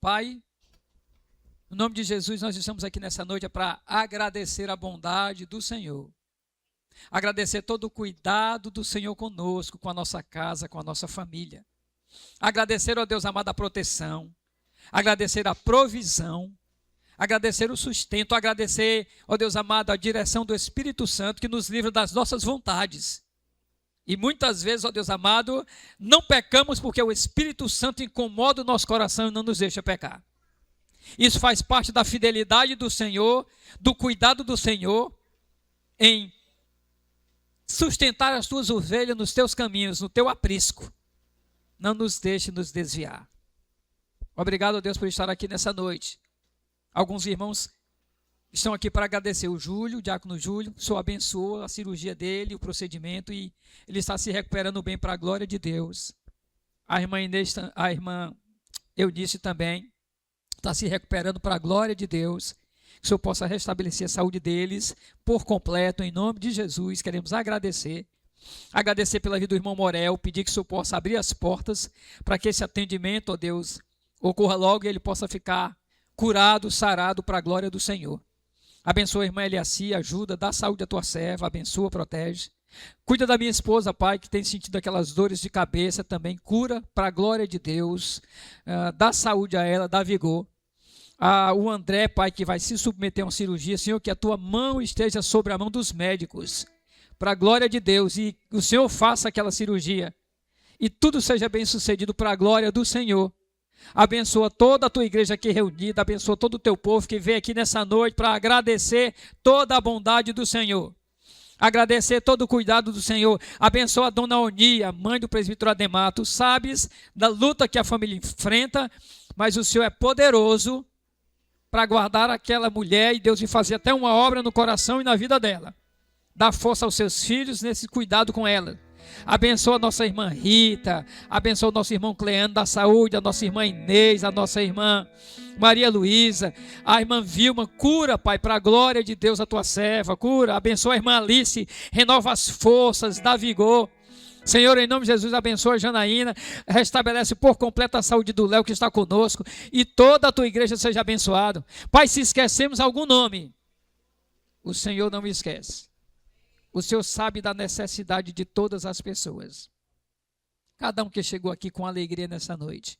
Pai, no nome de Jesus, nós estamos aqui nessa noite para agradecer a bondade do Senhor. Agradecer todo o cuidado do Senhor conosco, com a nossa casa, com a nossa família. Agradecer, ó Deus amado, a proteção. Agradecer a provisão. Agradecer o sustento. Agradecer, ó Deus amado, a direção do Espírito Santo que nos livra das nossas vontades. E muitas vezes, ó Deus amado, não pecamos porque o Espírito Santo incomoda o nosso coração e não nos deixa pecar. Isso faz parte da fidelidade do Senhor, do cuidado do Senhor em sustentar as tuas ovelhas nos teus caminhos, no teu aprisco. Não nos deixe nos desviar. Obrigado, Deus, por estar aqui nessa noite. Alguns irmãos estão aqui para agradecer o Júlio, o diácono Júlio. O Senhor abençoou a cirurgia dele, o procedimento, e ele está se recuperando bem para a glória de Deus. A irmã Eunice também está se recuperando para a glória de Deus. Que o Senhor possa restabelecer a saúde deles por completo, em nome de Jesus. Queremos agradecer. Agradecer pela vida do irmão Morel, pedir que o Senhor possa abrir as portas para que esse atendimento, ó Deus, ocorra logo e ele possa ficar curado, sarado para a glória do Senhor. Abençoa a irmã Eliaci, ajuda, dá saúde à tua serva, abençoa, protege. Cuida da minha esposa, Pai, que tem sentido aquelas dores de cabeça também, cura para a glória de Deus, dá saúde a ela, dá vigor. O André, Pai, que vai se submeter a uma cirurgia, Senhor, que a tua mão esteja sobre a mão dos médicos, para a glória de Deus, e o Senhor faça aquela cirurgia, e tudo seja bem sucedido para a glória do Senhor. Abençoa toda a tua igreja aqui reunida, abençoa todo o teu povo que veio aqui nessa noite para agradecer toda a bondade do Senhor, agradecer todo o cuidado do Senhor. Abençoa a dona Onia, mãe do presbítero Ademar. Tu sabes da luta que a família enfrenta, mas o Senhor é poderoso para guardar aquela mulher e Deus vai fazer até uma obra no coração e na vida dela. Dá força aos seus filhos nesse cuidado com ela. Abençoa a nossa irmã Rita, abençoa o nosso irmão Cleano, da saúde, a nossa irmã Inês, a nossa irmã Maria Luísa, a irmã Vilma. Cura, Pai, para a glória de Deus a tua serva, cura. Abençoa a irmã Alice, renova as forças, dá vigor. Senhor, em nome de Jesus, abençoa a Janaína, restabelece por completo a saúde do Léo que está conosco, e toda a tua igreja seja abençoada. Pai, se esquecemos algum nome, o Senhor não me esquece. O Senhor sabe da necessidade de todas as pessoas. Cada um que chegou aqui com alegria nessa noite,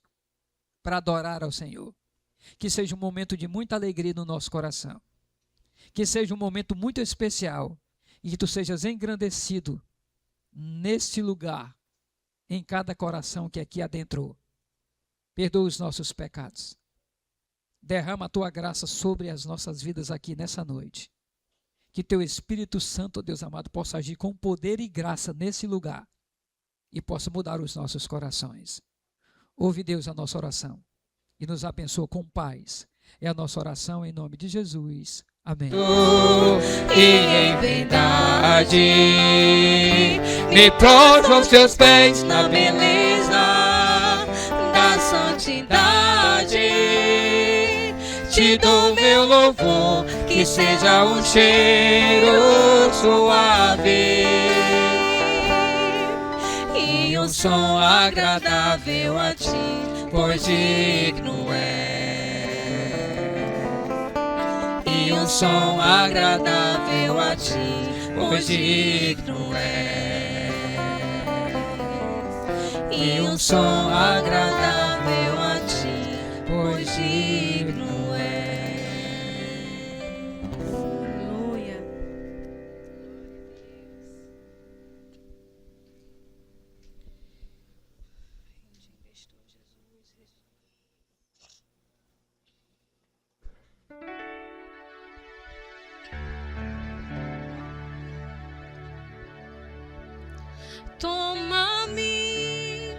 para adorar ao Senhor. Que seja um momento de muita alegria no nosso coração. Que seja um momento muito especial, e que tu sejas engrandecido neste lugar, em cada coração que aqui adentrou. Perdoa os nossos pecados. Derrama a tua graça sobre as nossas vidas aqui nessa noite. Que teu Espírito Santo, Deus amado, possa agir com poder e graça nesse lugar e possa mudar os nossos corações. Ouve, Deus, a nossa oração e nos abençoa com paz. É a nossa oração em nome de Jesus. Amém. E em verdade me prostro aos teus pés na beleza da santidade. Te dou meu louvor, que seja um cheiro suave e um som agradável a ti, pois digno é. E um som agradável a ti, pois digno é. E um som agradável a ti, pois digno é. Toma-me,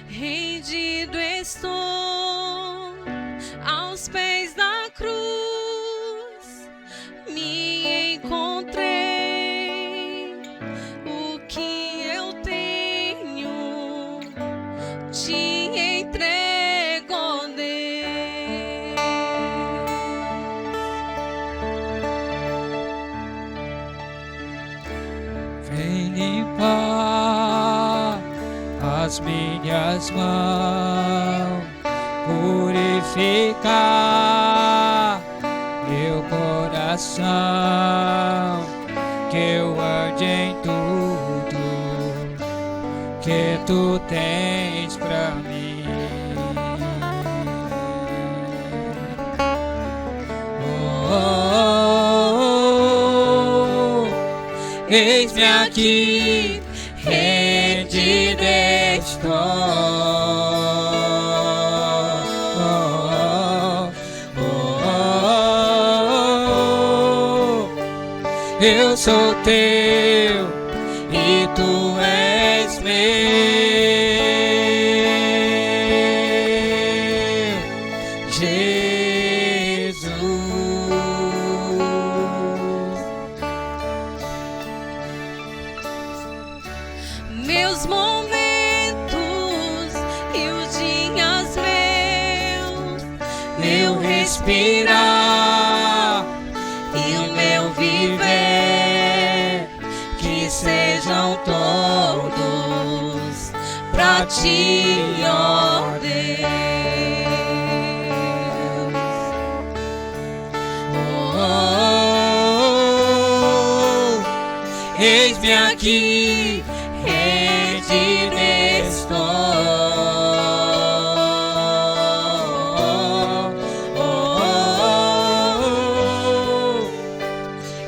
rendido estou aos pés da cruz, me encontrei, o que eu tenho te entrego, ó Deus. Vem limpar as minhas mãos, purificar purificar meu coração, que eu ande em tudo que tu tens pra mim. Eis-me aqui, rendido estou. Eu sou teu e tu és meu, Jesus. Meus momentos e os dias meus, Meu respirar e o meu viver, que sejam todos pra ti, ó Deus. Eis-me aqui, rendido estou.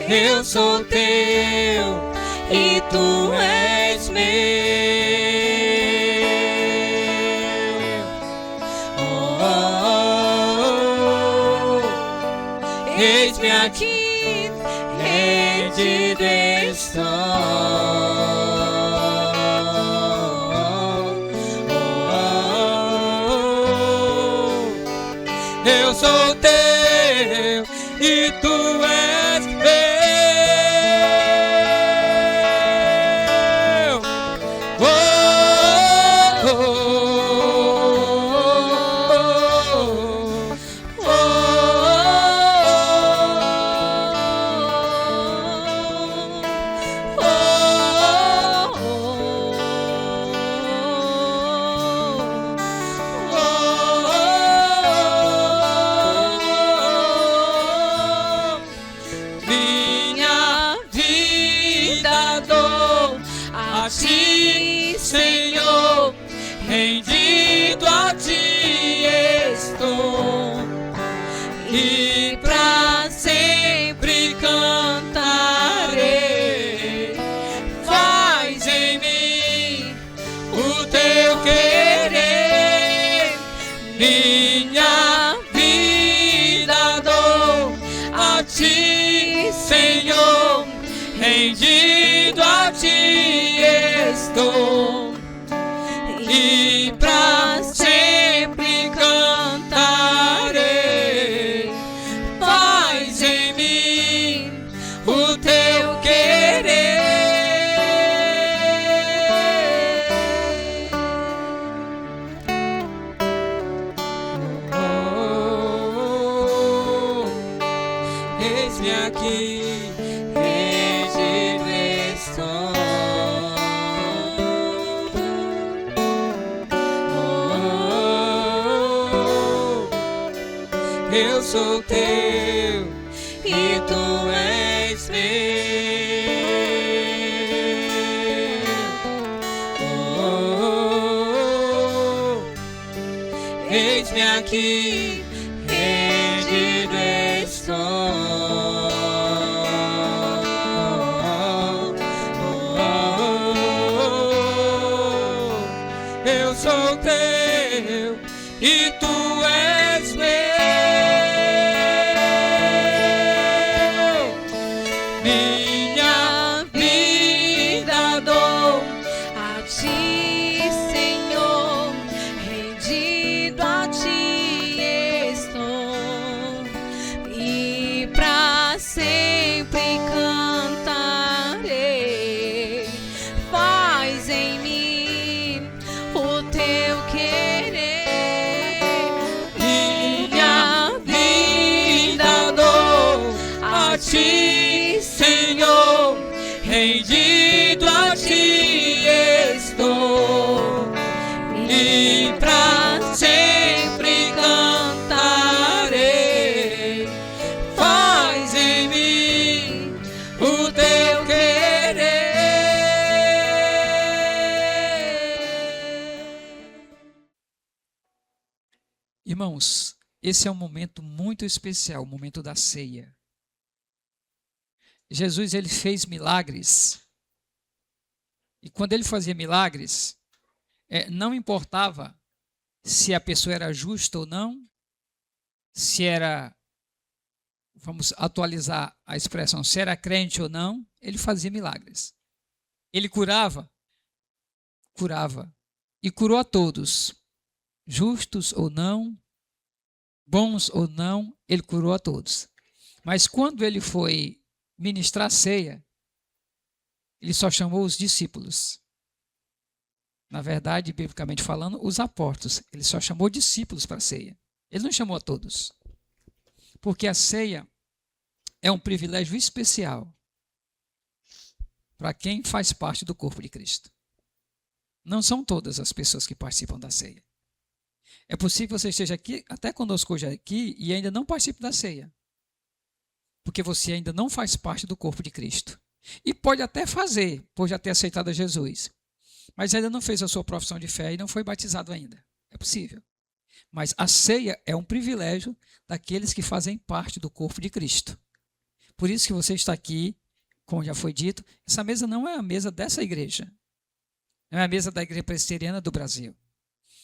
Eu sou teu e tu és meu. Eis-me aqui, rendido estou. Eu sou teu e tu és meu. Minha vida dou a ti, Senhor, rendido a ti estou, e pra sempre cantarei. Faz em mim o teu querer. Minha vida dou a ti, Senhor, rendido a ti estou, e pra sempre cantarei. Faz em mim o teu querer. Eis-me aqui, rendido estou. Eu sou teu e tu és meu. Eis-me aqui, rendido estou. Eu sou teu e tu és meu. Minha vida dou A ti, Senhor, rendido a ti estou, e pra Irmãos, esse é um momento muito especial, o momento da ceia. Jesus, ele fez milagres. E quando ele fazia milagres, não importava se a pessoa era justa ou não, se era, vamos atualizar a expressão, se era crente ou não, ele fazia milagres. Ele curava. E curou a todos, justos ou não, bons ou não, ele curou a todos. Mas quando ele foi ministrar a ceia, ele só chamou os discípulos. Na verdade, biblicamente falando, os apóstolos. Ele só chamou discípulos para a ceia. Ele não chamou a todos. Porque a ceia é um privilégio especial para quem faz parte do corpo de Cristo. Não são todas as pessoas que participam da ceia. É possível que você esteja aqui, até conosco hoje aqui, e ainda não participe da ceia. Porque você ainda não faz parte do corpo de Cristo. E pode até fazer, por já ter aceitado a Jesus. Mas ainda não fez a sua profissão de fé e não foi batizado ainda. É possível. Mas a ceia é um privilégio daqueles que fazem parte do corpo de Cristo. Por isso que você está aqui, como já foi dito, essa mesa não é a mesa dessa igreja. Não é a mesa da Igreja Presbiteriana do Brasil.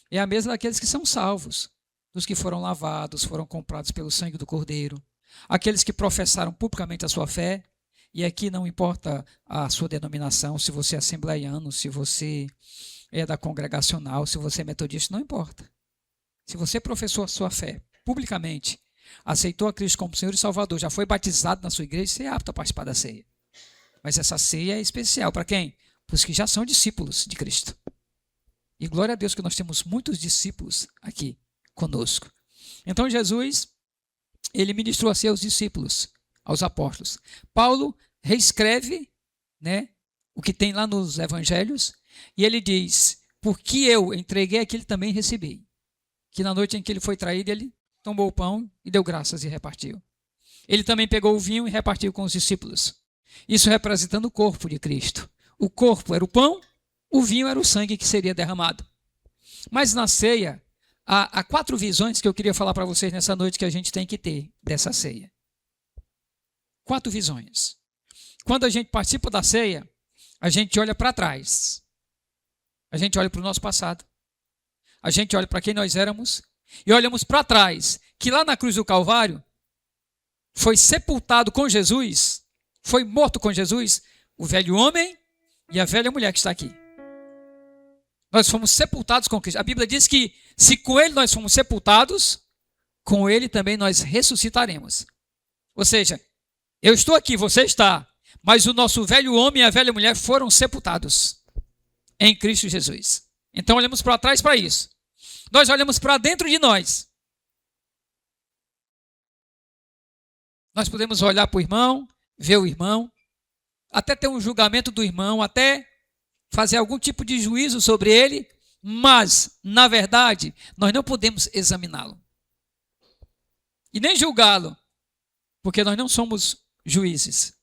É a mesa daqueles que são salvos, dos que foram lavados, foram comprados pelo sangue do Cordeiro, aqueles que professaram publicamente a sua fé, e aqui não importa a sua denominação, se você é assembleiano, se você é da congregacional, se você é metodista, não importa. Se você professou a sua fé publicamente, aceitou a Cristo como Senhor e Salvador, já foi batizado na sua igreja, você é apto a participar da ceia. Mas essa ceia é especial para quem? Para os que já são discípulos de Cristo. E glória a Deus que nós temos muitos discípulos aqui conosco. Então Jesus, ele ministrou a seus discípulos, aos apóstolos. Paulo reescreve, o que tem lá nos evangelhos, e ele diz, porque eu entreguei aquilo também recebi. Que na noite em que ele foi traído, ele tomou o pão e deu graças e repartiu. Ele também pegou o vinho e repartiu com os discípulos. Isso representando o corpo de Cristo. O corpo era o pão, o vinho era o sangue que seria derramado. Mas na ceia, há 4 visões que eu queria falar para vocês nessa noite que a gente tem que ter dessa ceia. 4 visões. Quando a gente participa da ceia, a gente olha para trás. A gente olha para o nosso passado. A gente olha para quem nós éramos e olhamos para trás, que lá na cruz do Calvário foi sepultado com Jesus, foi morto com Jesus, o velho homem e a velha mulher que está aqui. Nós fomos sepultados com Cristo. A Bíblia diz que se com ele nós fomos sepultados, com ele também nós ressuscitaremos. Ou seja, eu estou aqui, você está, mas o nosso velho homem e a velha mulher foram sepultados em Cristo Jesus. Então olhamos para trás para isso. Nós olhamos para dentro de nós. Nós podemos olhar para o irmão, ver o irmão, até ter um julgamento do irmão, até fazer algum tipo de juízo sobre ele, mas, na verdade, nós não podemos examiná-lo. E nem julgá-lo, porque nós não somos juízes.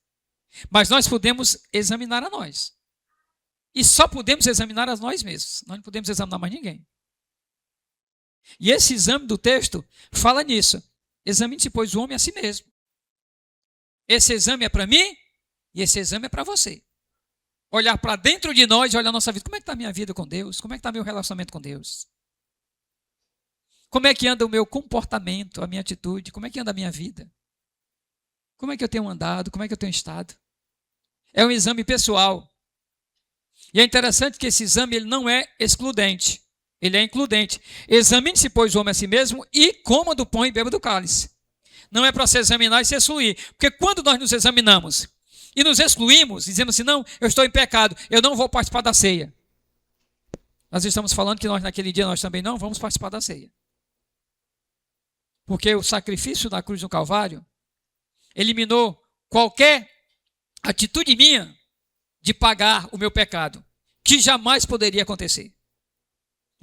Mas nós podemos examinar a nós. E só podemos examinar a nós mesmos. Nós não podemos examinar mais ninguém. E esse exame do texto fala nisso. Examine-se, pois, o homem a si mesmo. Esse exame é para mim e esse exame é para você. Olhar para dentro de nós e olhar a nossa vida. Como é que está a minha vida com Deus? Como é que está meu relacionamento com Deus? Como é que anda o meu comportamento, a minha atitude? Como é que anda a minha vida? Como é que eu tenho andado? Como é que eu tenho estado? É um exame pessoal. E é interessante que esse exame ele não é excludente. Ele é includente. Examine-se, pois, o homem a si mesmo e coma do pão e beba do cálice. Não é para se examinar e se excluir. Porque quando nós nos examinamos e nos excluímos, dizemos assim, não, eu estou em pecado, eu não vou participar da ceia. Nós estamos falando que nós naquele dia nós também não vamos participar da ceia. Porque o sacrifício da cruz do Calvário eliminou qualquer atitude minha de pagar o meu pecado, que jamais poderia acontecer.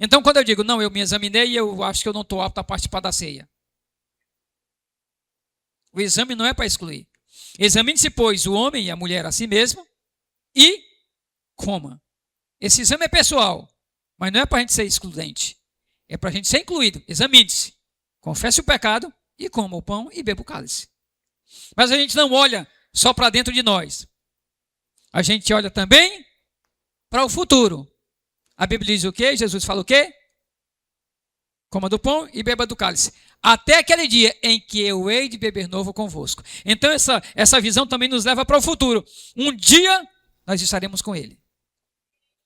Então, quando eu digo, não, eu me examinei e eu acho que eu não estou apto a participar da ceia. O exame não é para excluir. Examine-se, pois, o homem e a mulher a si mesmo e coma. Esse exame é pessoal, mas não é para a gente ser excludente. É para a gente ser incluído. Examine-se. confesse o pecado e coma o pão e beba o cálice. Mas a gente não olha só para dentro de nós. A gente olha também para o futuro. A Bíblia diz o quê? Jesus fala o quê? Coma do pão e beba do cálice. Até aquele dia em que eu hei de beber novo convosco. Então essa visão também nos leva para o futuro. Um dia nós estaremos com ele.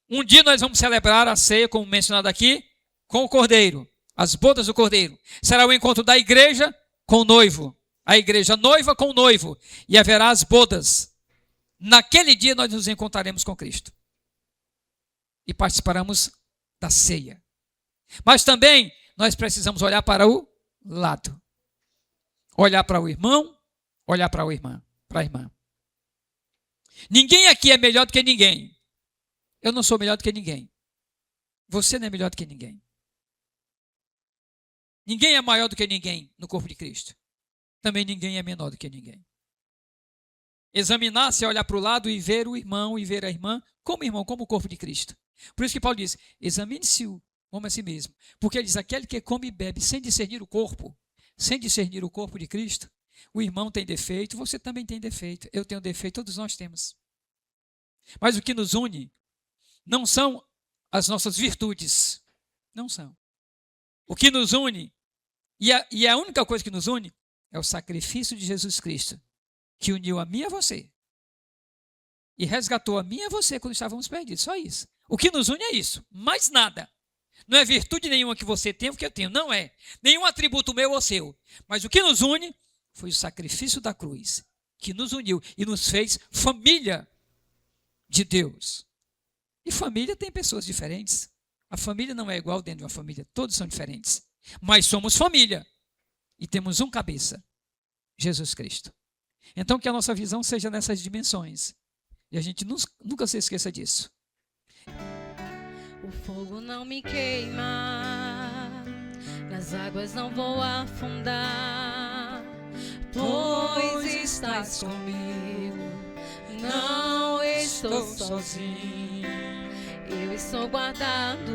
Um dia nós vamos celebrar a ceia, como mencionado aqui, com o Cordeiro. As bodas do Cordeiro. Será o encontro da igreja com o noivo. A igreja noiva com o noivo. E haverá as bodas. Naquele dia nós nos encontraremos com Cristo. E participaremos da ceia. Mas também nós precisamos olhar para o lado. Olhar para o irmão, olhar para a irmã. Ninguém aqui é melhor do que ninguém. Eu não sou melhor do que ninguém. Você não é melhor do que ninguém. Ninguém é maior do que ninguém no corpo de Cristo. Também ninguém é menor do que ninguém. Examinar-se é olhar para o lado e ver o irmão e ver a irmã como irmão, como o corpo de Cristo. Por isso que Paulo diz, examine-se o homem a si mesmo. Porque ele diz, aquele que come e bebe sem discernir o corpo de Cristo, o irmão tem defeito, você também tem defeito, eu tenho defeito, todos nós temos. Mas o que nos une não são as nossas virtudes, não são. O que nos une, e a única coisa que nos une, é o sacrifício de Jesus Cristo, que uniu a mim e a você, e resgatou a mim e a você quando estávamos perdidos, só isso. O que nos une é isso, mais nada. Não é virtude nenhuma que você tem, o que eu tenho, não é. Nenhum atributo meu ou seu. Mas o que nos une foi o sacrifício da cruz, que nos uniu e nos fez família de Deus. E família tem pessoas diferentes. A família não é igual dentro de uma família, todos são diferentes. Mas somos família e temos um cabeça, Jesus Cristo. Então que a nossa visão seja nessas dimensões. E a gente nunca se esqueça disso. O fogo não me queima, nas águas não vou afundar, pois estás comigo, não estou sozinho. Eu estou guardado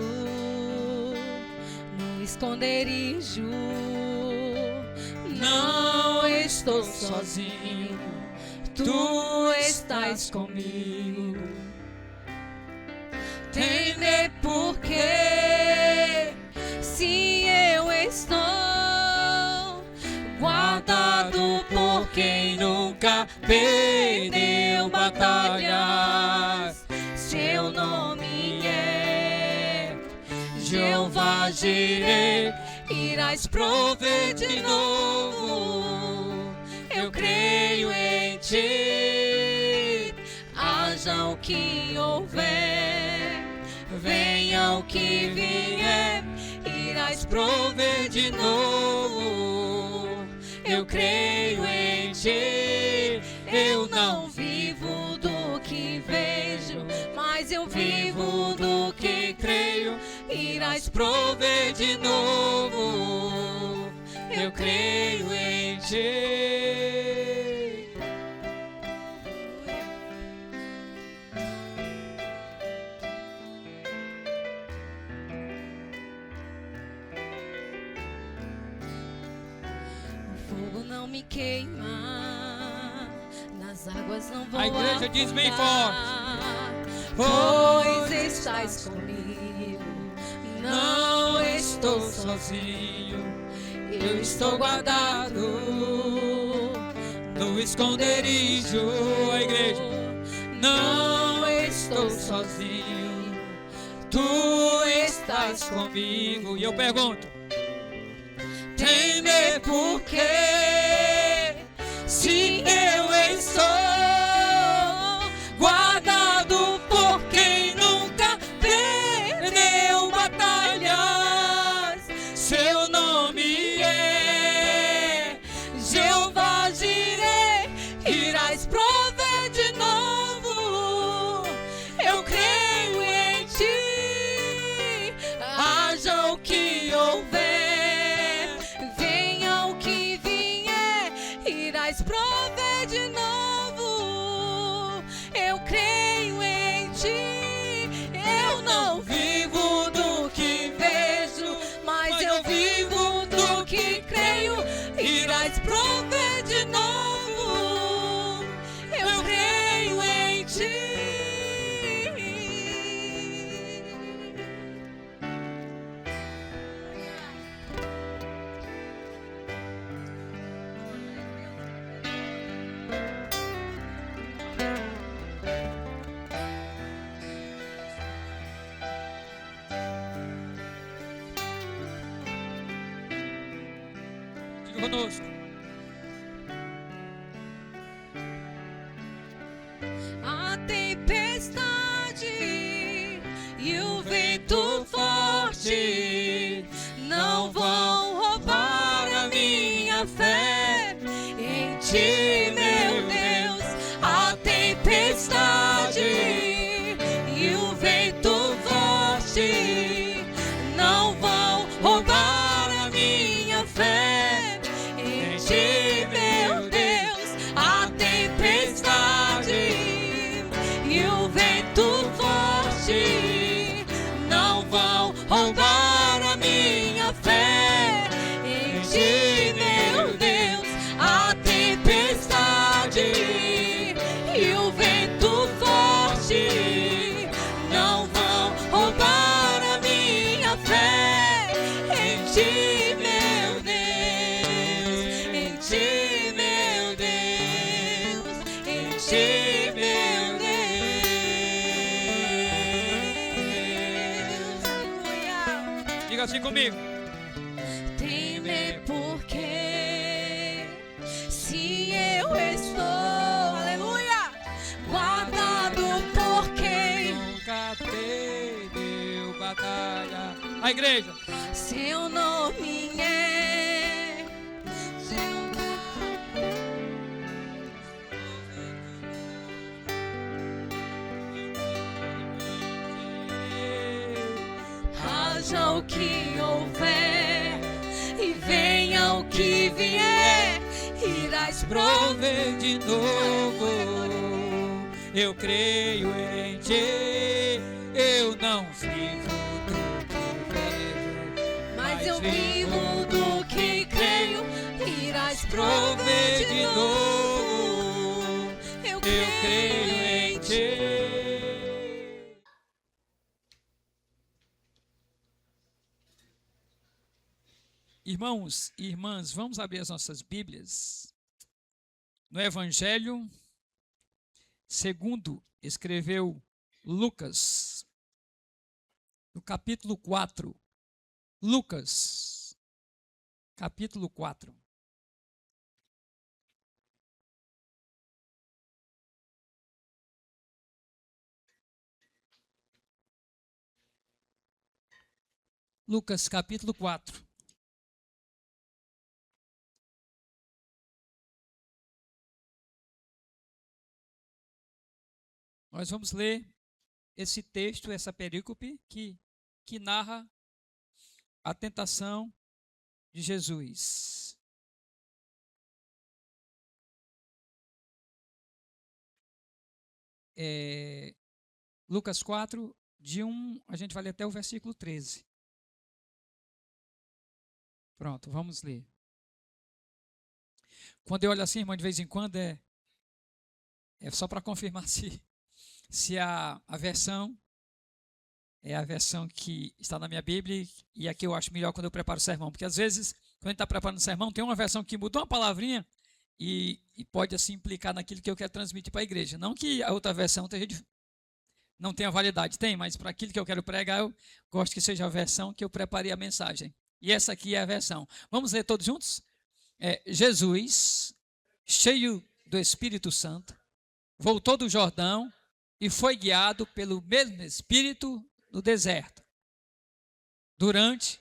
no esconderijo, não estou sozinho, tu estás comigo. Temer porque se eu estou guardado por quem nunca perdeu batalhas, seu nome é Jeová Jireh, irás prover de novo. Eu creio em ti, haja o que houver, venha o que vier, irás prover de novo. Eu creio em ti, eu não vivo do que vejo, mas eu vivo do que creio, irás prover de novo. Eu creio em ti. Não me queima, nas águas não vou A igreja diz bem forte, pois estás comigo, não estou sozinho, eu estou guardado no esconderijo. A igreja, não estou sozinho, tu estás comigo. E eu pergunto, temer porque se eu estou guardado por quem nunca perdeu batalhas, seu nome é Jeová Jireh, irás prover de novo. Eu creio em ti, haja o que houver, venha o que vier, irás prover de novo. Eu creio em ti, eu não vivo do que vejo, mas eu vivo do que creio. irás prover de novo. Eu creio em ti. Diga conosco. A tempestade e o vento forte não vão roubar a minha fé em ti, meu Deus. A tempestade e o vento forte não vão roubar a minha fé em ti, meu Deus. A tempestade e o vento forte não vão roubar a minha fé em ti, meu Deus. A tempestade e o vento forte não vão roubar a minha fé em ti, meu Deus. Em ti, meu Deus. Em ti, meu Deus. Aleluia. Diga assim comigo. Temer porque se eu estou, aleluia, guardado por quem? Nunca perdeu batalha. A igreja. Seu nome é, seu haja o que houver e venha o que vier, irás Prover de novo. Eu creio em ti. Eu não vivo do que vejo, mas eu vivo do que creio, irás prover de novo. Eu creio em ti. Irmãos e irmãs, vamos abrir as nossas Bíblias no Evangelho segundo escreveu Lucas, no capítulo 4. Lucas, capítulo 4. Lucas, capítulo 4. Nós vamos ler esse texto, essa perícope que narra a tentação de Jesus. Lucas 4, de 1, a gente vai ler até o versículo 13. Pronto, vamos ler. Quando eu olho assim, irmão, de vez em quando é só para confirmar se a versão é a versão que está na minha Bíblia, e aqui eu acho melhor quando eu preparo o sermão, porque às vezes, quando a gente está preparando o sermão, tem uma versão que mudou uma palavrinha e pode assim implicar naquilo que eu quero transmitir para a igreja. Não que a outra versão não tenha validade, tem, mas para aquilo que eu quero pregar, eu gosto que seja a versão que eu preparei a mensagem. E essa aqui é a versão. Vamos ler todos juntos? Jesus, cheio do Espírito Santo, voltou do Jordão e foi guiado pelo mesmo Espírito no deserto. Durante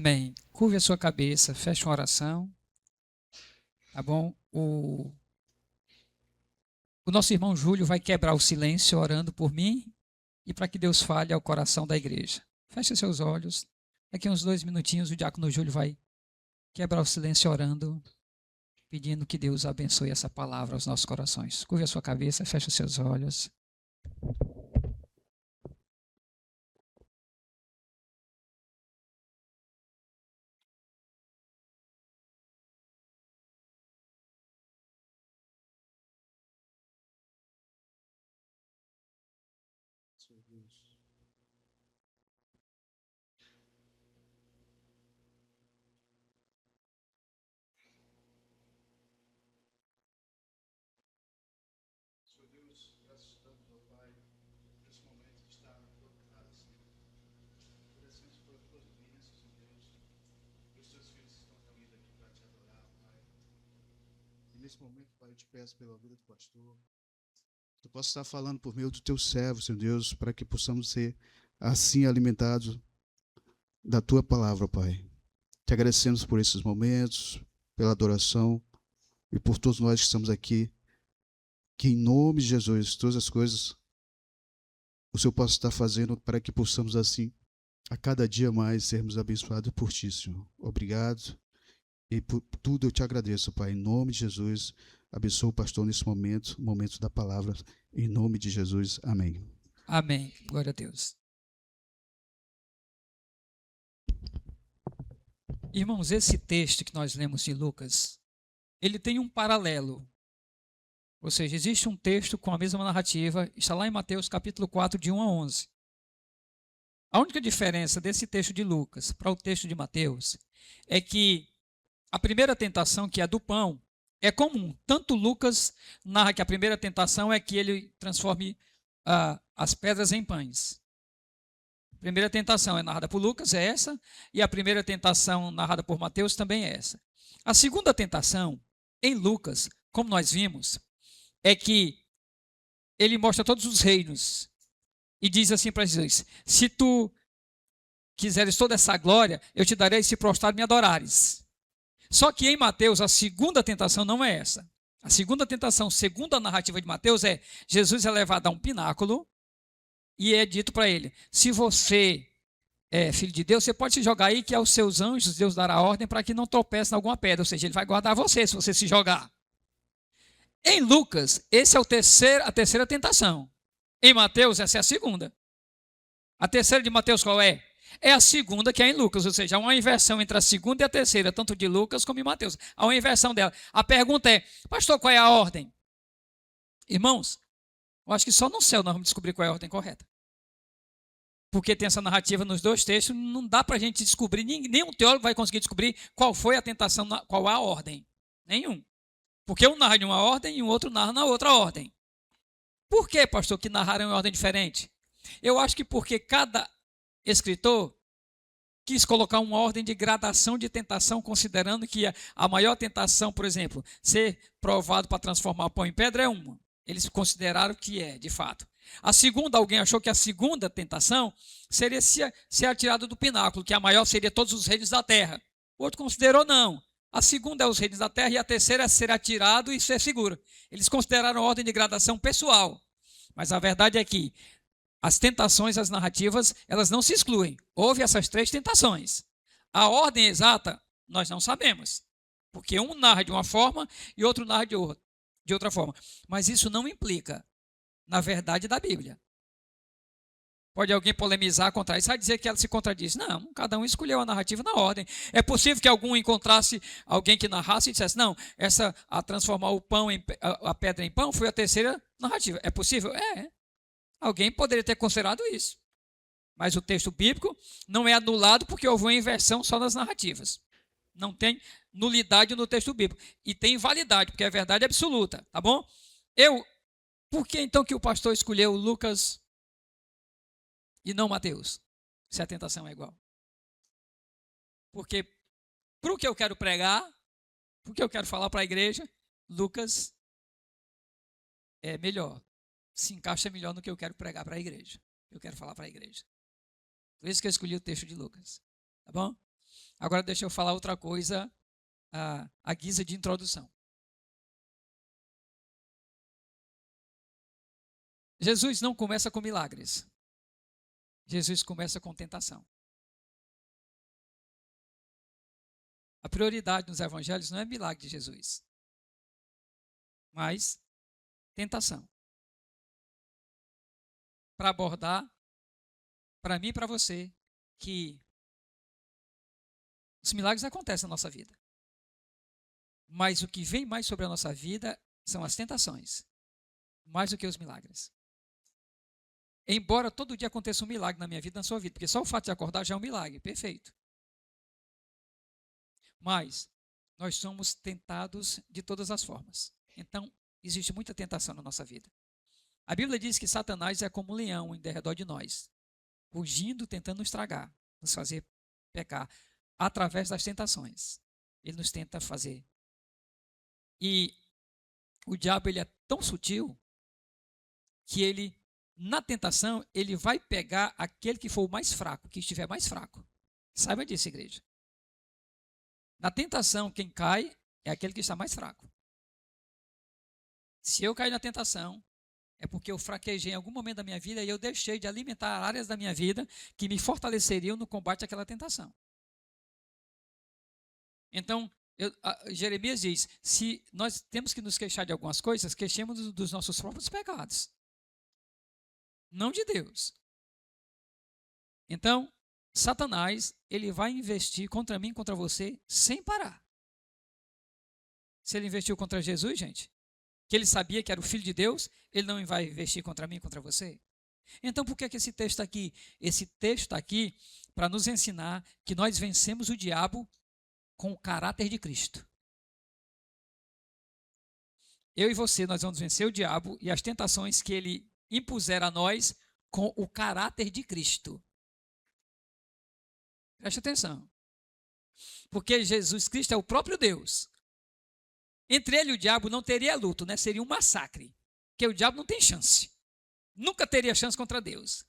Amém. Curve a sua cabeça, feche uma oração. Tá bom? O nosso irmão Júlio vai quebrar o silêncio orando por mim e para que Deus fale ao coração da igreja. Feche seus olhos. Daqui uns 2 minutinhos o diácono Júlio vai quebrar o silêncio orando, pedindo que Deus abençoe essa palavra aos nossos corações. Curve a sua cabeça, feche os seus olhos. Nesse momento, Pai, eu te peço pela vida do pastor. Tu possa estar falando por meio do teu servo, Senhor Deus, para que possamos ser assim alimentados da tua palavra, Pai. Te agradecemos por esses momentos, pela adoração e por todos nós que estamos aqui. Que em nome de Jesus, todas as coisas o Senhor possa estar fazendo para que possamos assim, a cada dia mais, sermos abençoados por Ti, Senhor. Obrigado. E por tudo eu te agradeço, Pai. Em nome de Jesus, abençoa o pastor nesse momento, momento da palavra. Em nome de Jesus, amém. Amém. Glória a Deus. Irmãos, esse texto que nós lemos de Lucas, ele tem um paralelo. Ou seja, existe um texto com a mesma narrativa, está lá em Mateus capítulo 4, de 1 a 11. A única diferença desse texto de Lucas para o texto de Mateus é que a primeira tentação, que é a do pão, é comum. Tanto Lucas narra que a primeira tentação é que ele transforme as pedras em pães. A primeira tentação é narrada por Lucas, é essa, e a primeira tentação narrada por Mateus também é essa. A segunda tentação, em Lucas, como nós vimos, é que ele mostra todos os reinos e diz assim para Jesus: se tu quiseres toda essa glória, eu te darei se prostrar e me adorares. Só que em Mateus, a segunda tentação não é essa. A segunda tentação, segundo a narrativa de Mateus, é Jesus é levado a um pináculo e é dito para ele: se você é filho de Deus, você pode se jogar aí que aos seus anjos Deus dará ordem para que não tropece em alguma pedra. Ou seja, ele vai guardar você se você se jogar. Em Lucas, essa é a terceira tentação. Em Mateus, essa é a segunda. A terceira de Mateus qual é? É a segunda que é em Lucas, ou seja, há uma inversão entre a segunda e a terceira, tanto de Lucas como de Mateus. Há uma inversão dela. A pergunta é: pastor, qual é a ordem? Irmãos, eu acho que só no céu nós vamos descobrir qual é a ordem correta. Porque tem essa narrativa nos dois textos, não dá para a gente descobrir, nenhum teólogo vai conseguir descobrir qual foi a tentação, qual é a ordem. Nenhum. Porque um narra de uma ordem e o outro narra na outra ordem. Por que, pastor, que narraram em ordem diferente? Eu acho que porque cada escritor quis colocar uma ordem de gradação de tentação, considerando que a maior tentação, por exemplo, ser provado para transformar pão em pedra é uma. Eles consideraram que é, de fato. A segunda, alguém achou que a segunda tentação seria ser atirado do pináculo, que a maior seria todos os reinos da terra. O outro considerou não. A segunda é os reinos da terra e a terceira é ser atirado e ser seguro. Eles consideraram a ordem de gradação pessoal. Mas a verdade é que as tentações, as narrativas, elas não se excluem. Houve essas 3 tentações. A ordem exata, nós não sabemos. Porque um narra de uma forma e outro narra de outra forma. Mas isso não implica na verdade da Bíblia. Pode alguém polemizar contra isso, vai dizer que ela se contradiz. Não, cada um escolheu a narrativa na ordem. É possível que algum encontrasse alguém que narrasse e dissesse: não, a transformar o pão a pedra em pão foi a terceira narrativa. É possível? É. Alguém poderia ter considerado isso. Mas o texto bíblico não é anulado porque houve uma inversão só nas narrativas. Não tem nulidade no texto bíblico. E tem validade, porque é verdade absoluta. Tá bom? Por que então que o pastor escolheu Lucas e não Mateus, se a tentação é igual? Porque para o que eu quero pregar, para o que eu quero falar para a igreja, Lucas é melhor. Se encaixa melhor no que eu quero pregar para a igreja. Eu quero falar para a igreja. Por isso que eu escolhi o texto de Lucas. Tá bom? Agora deixa eu falar outra coisa, a guisa de introdução. Jesus não começa com milagres. Jesus começa com tentação. A prioridade nos evangelhos não é milagre de Jesus, mas tentação. Para abordar, para mim e para você, que os milagres acontecem na nossa vida. Mas o que vem mais sobre a nossa vida são as tentações, mais do que os milagres. Embora todo dia aconteça um milagre na minha vida, na sua vida, porque só o fato de acordar já é um milagre, perfeito. Mas nós somos tentados de todas as formas. Então, existe muita tentação na nossa vida. A Bíblia diz que Satanás é como um leão em derredor de nós, rugindo, tentando nos estragar, nos fazer pecar, através das tentações. Ele nos tenta fazer. E o diabo, ele é tão sutil que ele, na tentação, ele vai pegar aquele que for o mais fraco, que estiver mais fraco. Saiba disso, igreja. Na tentação, quem cai é aquele que está mais fraco. Se eu cair na tentação, é porque eu fraquejei em algum momento da minha vida e eu deixei de alimentar áreas da minha vida que me fortaleceriam no combate àquela tentação. Então, Jeremias diz, se nós temos que nos queixar de algumas coisas, queixemos dos nossos próprios pecados. Não de Deus. Então, Satanás, ele vai investir contra mim, contra você, sem parar. Se ele investiu contra Jesus, gente, que ele sabia que era o Filho de Deus, ele não vai investir contra mim, contra você? Então, por que esse texto está aqui? Esse texto está aqui para nos ensinar que nós vencemos o diabo com o caráter de Cristo. Eu e você, nós vamos vencer o diabo e as tentações que ele impuser a nós com o caráter de Cristo. Preste atenção. Porque Jesus Cristo é o próprio Deus. Entre ele e o diabo não teria luto, né? Seria um massacre. Porque o diabo não tem chance. Nunca teria chance contra Deus.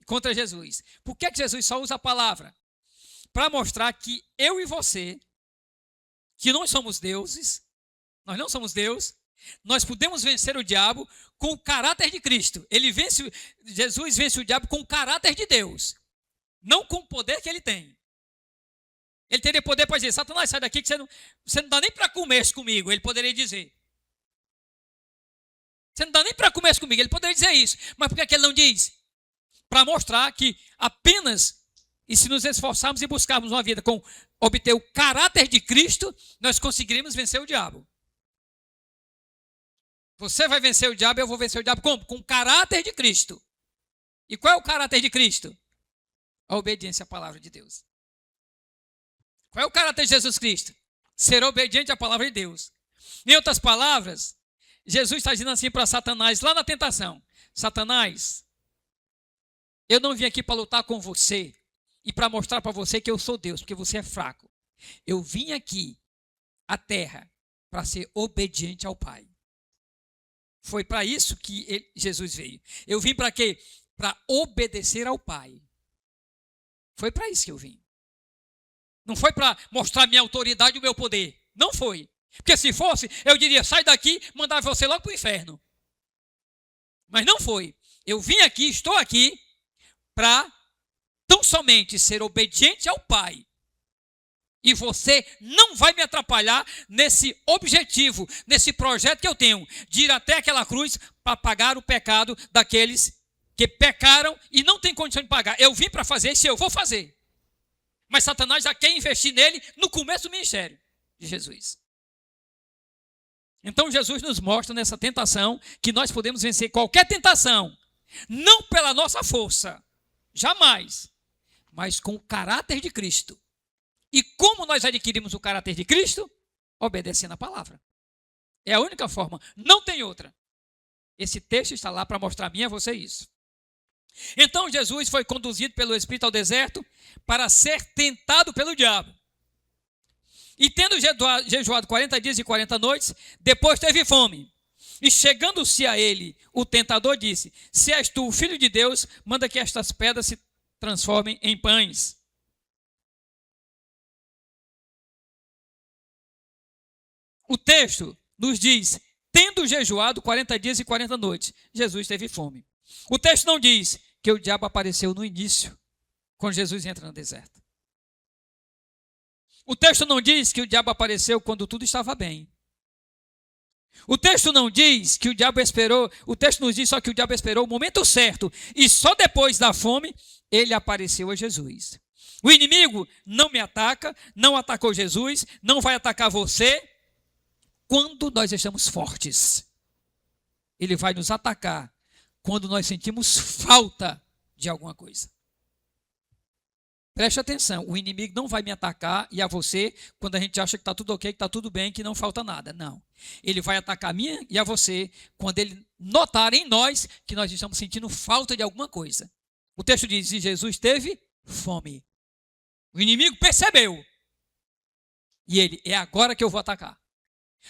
Contra Jesus. Por que Jesus só usa a palavra? Para mostrar que eu e você, que não somos deuses, nós não somos Deus, nós podemos vencer o diabo com o caráter de Cristo. Jesus vence o diabo com o caráter de Deus. Não com o poder que ele tem. Ele teria poder para dizer, Satanás, sai daqui que você não dá nem para comer comigo. Ele poderia dizer. Você não dá nem para comer comigo. Ele poderia dizer isso. Mas por que ele não diz? Para mostrar que apenas, e se nos esforçarmos e buscarmos uma vida com obter o caráter de Cristo, nós conseguiremos vencer o diabo. Você vai vencer o diabo, eu vou vencer o diabo como? Com o caráter de Cristo. E qual é o caráter de Cristo? A obediência à palavra de Deus. Qual é o caráter de Jesus Cristo? Ser obediente à palavra de Deus. Em outras palavras, Jesus está dizendo assim para Satanás, lá na tentação. Satanás, eu não vim aqui para lutar com você e para mostrar para você que eu sou Deus, porque você é fraco. Eu vim aqui à terra para ser obediente ao Pai. Foi para isso que Jesus veio. Eu vim para quê? Para obedecer ao Pai. Foi para isso que eu vim. Não foi para mostrar minha autoridade e o meu poder. Não foi. Porque se fosse, eu diria, sai daqui, mandava você logo para o inferno. Mas não foi. Eu vim aqui, estou aqui, para tão somente ser obediente ao Pai. E você não vai me atrapalhar nesse objetivo, nesse projeto que eu tenho, de ir até aquela cruz para pagar o pecado daqueles que pecaram e não tem condição de pagar. Eu vim para fazer isso, eu vou fazer. Mas Satanás já quer investir nele no começo do ministério de Jesus. Então Jesus nos mostra nessa tentação que nós podemos vencer qualquer tentação, não pela nossa força, jamais, mas com o caráter de Cristo. E como nós adquirimos o caráter de Cristo? Obedecendo a palavra. É a única forma, não tem outra. Esse texto está lá para mostrar a mim e a você isso. Então Jesus foi conduzido pelo Espírito ao deserto para ser tentado pelo diabo. E tendo jejuado 40 dias e 40 noites, depois teve fome. E chegando-se a ele, o tentador disse, se és tu o Filho de Deus, manda que estas pedras se transformem em pães. O texto nos diz, tendo jejuado 40 dias e 40 noites, Jesus teve fome. O texto não diz que o diabo apareceu no início, quando Jesus entra no deserto. O texto não diz que o diabo apareceu quando tudo estava bem. O texto não diz que o diabo esperou, o texto nos diz só que o diabo esperou o momento certo e só depois da fome ele apareceu a Jesus. O inimigo não me ataca, não atacou Jesus, não vai atacar você quando nós estamos fortes. Ele vai nos atacar quando nós sentimos falta de alguma coisa. Preste atenção, o inimigo não vai me atacar e a você quando a gente acha que está tudo ok, que está tudo bem, que não falta nada. Não. Ele vai atacar a mim e a você quando ele notar em nós que nós estamos sentindo falta de alguma coisa. O texto diz, e Jesus teve fome. O inimigo percebeu. E ele, é agora que eu vou atacar.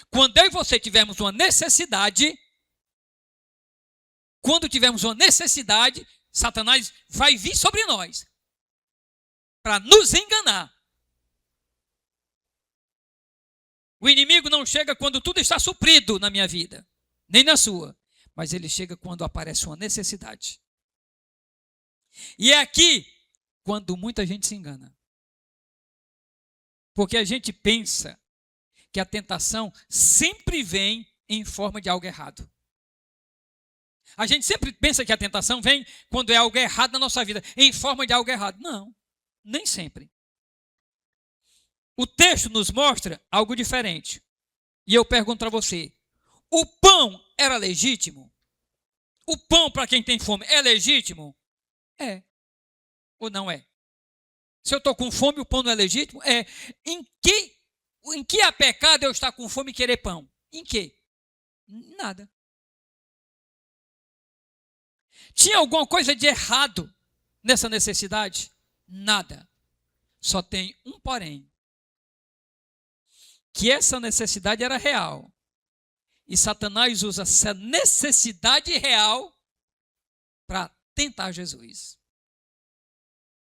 Quando eu e você tivermos uma necessidade, Satanás vai vir sobre nós para nos enganar. O inimigo não chega quando tudo está suprido na minha vida, nem na sua, mas ele chega quando aparece uma necessidade. E é aqui quando muita gente se engana. Porque a gente pensa que a tentação sempre vem em forma de algo errado. A gente sempre pensa que a tentação vem quando é algo errado na nossa vida, em forma de algo errado. Não, nem sempre. O texto nos mostra algo diferente. E eu pergunto para você, o pão era legítimo? O pão para quem tem fome é legítimo? É. Ou não é? Se eu estou com fome, o pão não é legítimo? É. Em que há pecado eu estar com fome e querer pão? Em que? Nada. Tinha alguma coisa de errado nessa necessidade? Nada. Só tem um porém. Que essa necessidade era real. E Satanás usa essa necessidade real para tentar Jesus.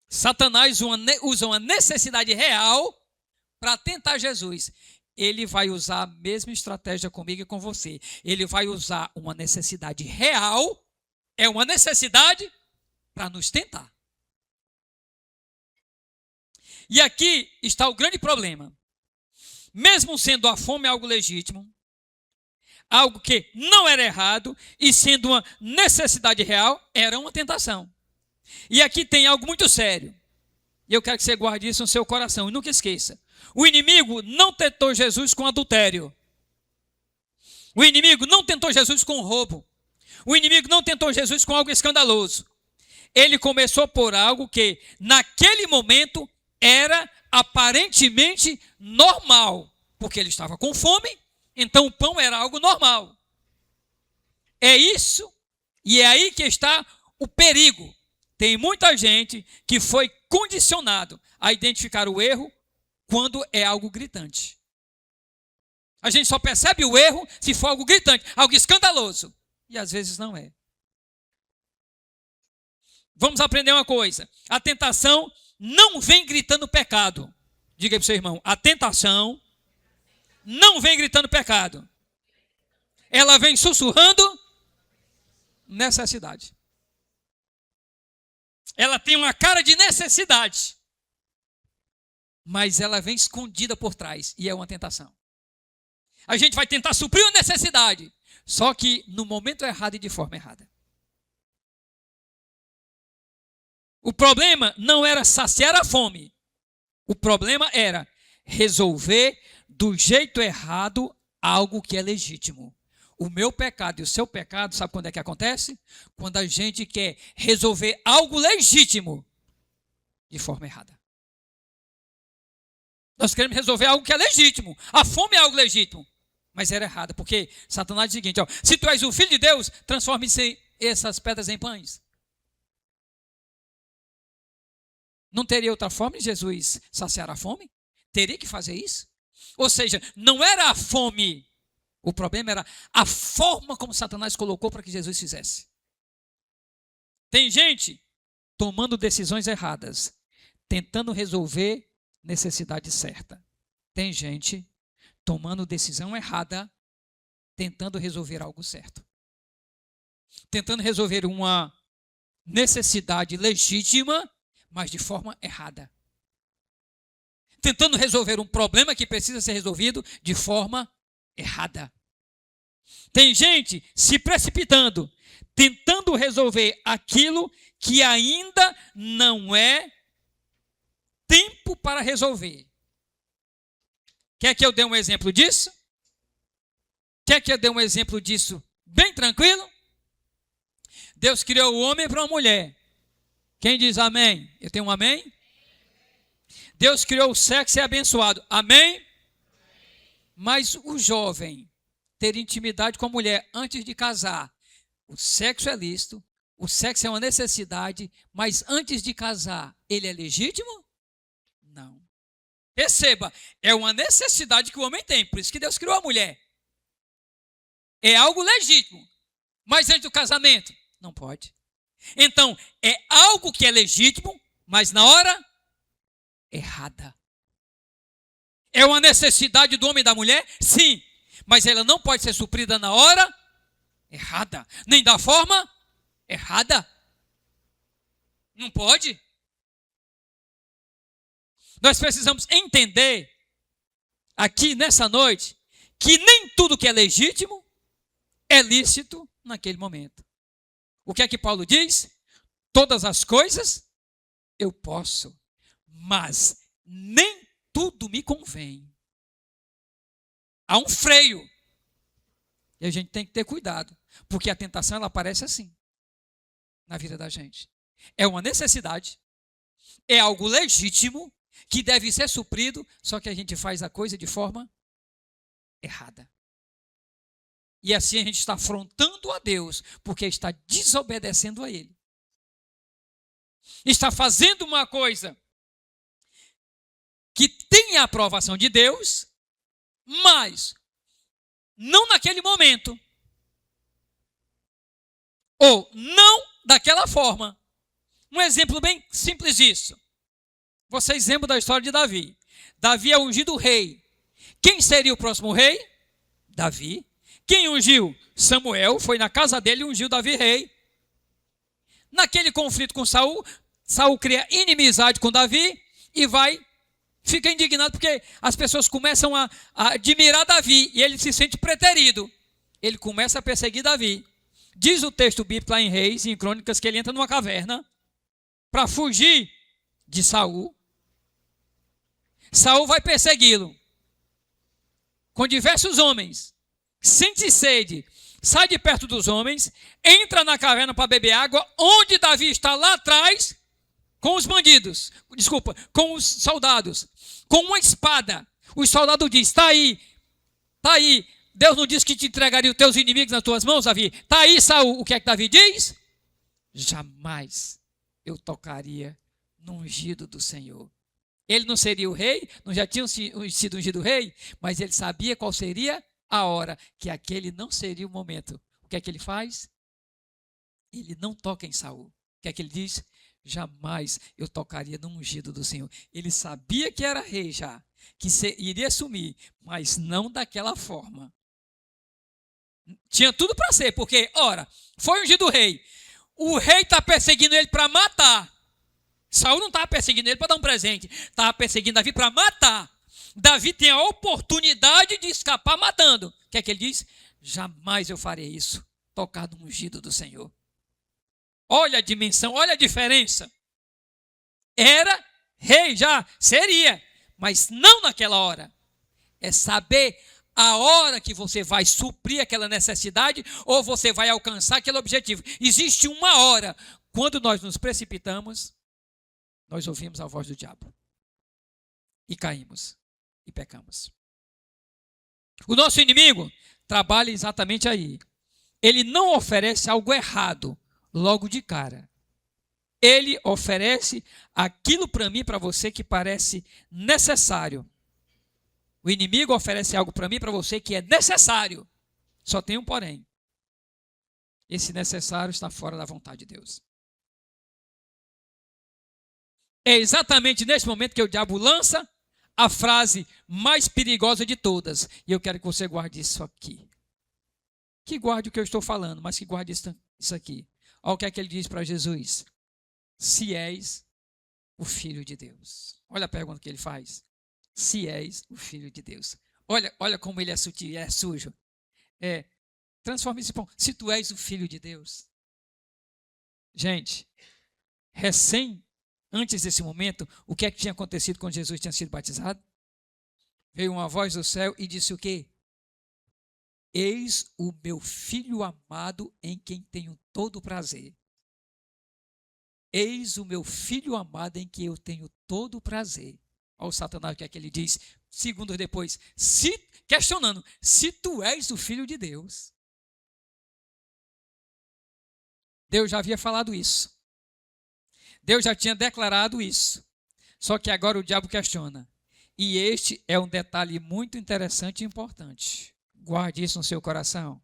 Satanás usa uma necessidade real para tentar Jesus. Ele vai usar a mesma estratégia comigo e com você. Ele vai usar uma necessidade real, é uma necessidade para nos tentar. E aqui está o grande problema. Mesmo sendo a fome algo legítimo, algo que não era errado, e sendo uma necessidade real, era uma tentação. E aqui tem algo muito sério. E eu quero que você guarde isso no seu coração e nunca esqueça. O inimigo não tentou Jesus com adultério. O inimigo não tentou Jesus com roubo. O inimigo não tentou Jesus com algo escandaloso. Ele começou por algo que, naquele momento, era aparentemente normal. Porque ele estava com fome, então o pão era algo normal. É isso, e é aí que está o perigo. Tem muita gente que foi condicionado a identificar o erro quando é algo gritante. A gente só percebe o erro se for algo gritante, algo escandaloso. E às vezes não é. Vamos aprender uma coisa. A tentação não vem gritando pecado. Diga aí para o seu irmão. A tentação não vem gritando pecado. Ela vem sussurrando necessidade. Ela tem uma cara de necessidade, mas ela vem escondida por trás e é uma tentação. A gente vai tentar suprir uma necessidade, só que no momento errado e de forma errada. O problema não era saciar a fome. O problema era resolver do jeito errado algo que é legítimo. O meu pecado e o seu pecado, sabe quando é que acontece? Quando a gente quer resolver algo legítimo de forma errada. Nós queremos resolver algo que é legítimo. A fome é algo legítimo. Mas era errado, porque Satanás diz o seguinte, ó, se tu és o filho de Deus, transforme-se essas pedras em pães. Não teria outra forma de Jesus saciar a fome? Teria que fazer isso? Ou seja, não era a fome. O problema era a forma como Satanás colocou para que Jesus fizesse. Tem gente tomando decisões erradas, tentando resolver necessidade certa. Tem gente tomando decisão errada, tentando resolver algo certo. Tentando resolver uma necessidade legítima, mas de forma errada. Tentando resolver um problema que precisa ser resolvido de forma errada. Tem gente se precipitando, tentando resolver aquilo que ainda não é tempo para resolver. Quer que eu dê um exemplo disso? Quer que eu dê um exemplo disso bem tranquilo? Deus criou o homem para uma mulher. Quem diz amém? Eu tenho um amém? Deus criou o sexo e é abençoado. Amém? Mas o jovem ter intimidade com a mulher antes de casar, o sexo é lícito, o sexo é uma necessidade, mas antes de casar, ele é legítimo? Não. Perceba, é uma necessidade que o homem tem, por isso que Deus criou a mulher. É algo legítimo, mas antes do casamento, não pode. Então, é algo que é legítimo, mas na hora errada. É uma necessidade do homem e da mulher? Sim, mas ela não pode ser suprida na hora errada, nem da forma errada. Não pode. Nós precisamos entender aqui nessa noite que nem tudo que é legítimo é lícito naquele momento. O que é que Paulo diz? Todas as coisas eu posso, mas nem tudo me convém. Há um freio. E a gente tem que ter cuidado, porque a tentação ela aparece assim na vida da gente. É uma necessidade, é algo legítimo que deve ser suprido, só que a gente faz a coisa de forma errada. E assim a gente está afrontando a Deus, porque está desobedecendo a Ele. Está fazendo uma coisa que tem a aprovação de Deus, mas não naquele momento. Ou não daquela forma. Um exemplo bem simples disso. Vocês lembram da história de Davi. Davi é ungido rei. Quem seria o próximo rei? Davi. Quem ungiu? Samuel. Foi na casa dele e ungiu Davi rei. Naquele conflito com Saul, Saul cria inimizade com Davi e fica indignado porque as pessoas começam a admirar Davi e ele se sente preterido. Ele começa a perseguir Davi. Diz o texto bíblico lá em Reis e em Crônicas que ele entra numa caverna para fugir de Saul. Saul vai persegui-lo com diversos homens. Sente sede, sai de perto dos homens, entra na caverna para beber água, onde Davi está lá atrás com os bandidos, com os soldados, com uma espada. O soldado diz, está aí, Deus não disse que te entregaria os teus inimigos nas tuas mãos, Davi? Está aí, Saul. O que é que Davi diz? Jamais eu tocaria no ungido do Senhor. Ele não seria o rei, não já tinha sido ungido rei, mas ele sabia qual seria a hora, que aquele não seria o momento. O que é que ele faz? Ele não toca em Saul. O que é que ele diz? Jamais eu tocaria no ungido do Senhor. Ele sabia que era rei já, que iria assumir, mas não daquela forma. Tinha tudo para ser, porque, ora, foi ungido rei. O rei está perseguindo ele para matar. Saul não estava perseguindo ele para dar um presente. Estava perseguindo Davi para matar. Davi tem a oportunidade de escapar matando. O que é que ele diz? Jamais eu farei isso. Tocar no ungido do Senhor. Olha a dimensão, olha a diferença. Era rei já, seria, mas não naquela hora. É saber a hora que você vai suprir aquela necessidade ou você vai alcançar aquele objetivo. Existe uma hora. Quando nós nos precipitamos, nós ouvimos a voz do diabo. E caímos. E pecamos. O nosso inimigo trabalha exatamente aí. Ele não oferece algo errado logo de cara. Ele oferece aquilo para mim, para você, que parece necessário. O inimigo oferece algo para mim, para você, que é necessário. Só tem um porém. Esse necessário está fora da vontade de Deus. É exatamente nesse momento que o diabo lança a frase mais perigosa de todas. E eu quero que você guarde isso aqui. Que guarde o que eu estou falando, mas que guarde isso aqui. Olha o que é que ele diz para Jesus. Se és o Filho de Deus. Olha a pergunta que ele faz. Se és o Filho de Deus. Olha como ele é sutil, é sujo. Transforma esse pão. Se tu és o Filho de Deus. Gente, antes desse momento, o que é que tinha acontecido quando Jesus tinha sido batizado? Veio uma voz do céu e disse o quê? Eis o meu Filho amado em quem tenho todo prazer. Eis o meu Filho amado em quem eu tenho todo prazer. Olha o Satanás, o que é que ele diz? Segundos depois, questionando, se tu és o Filho de Deus. Deus já havia falado isso. Deus já tinha declarado isso. Só que agora o diabo questiona. E este é um detalhe muito interessante e importante. Guarde isso no seu coração.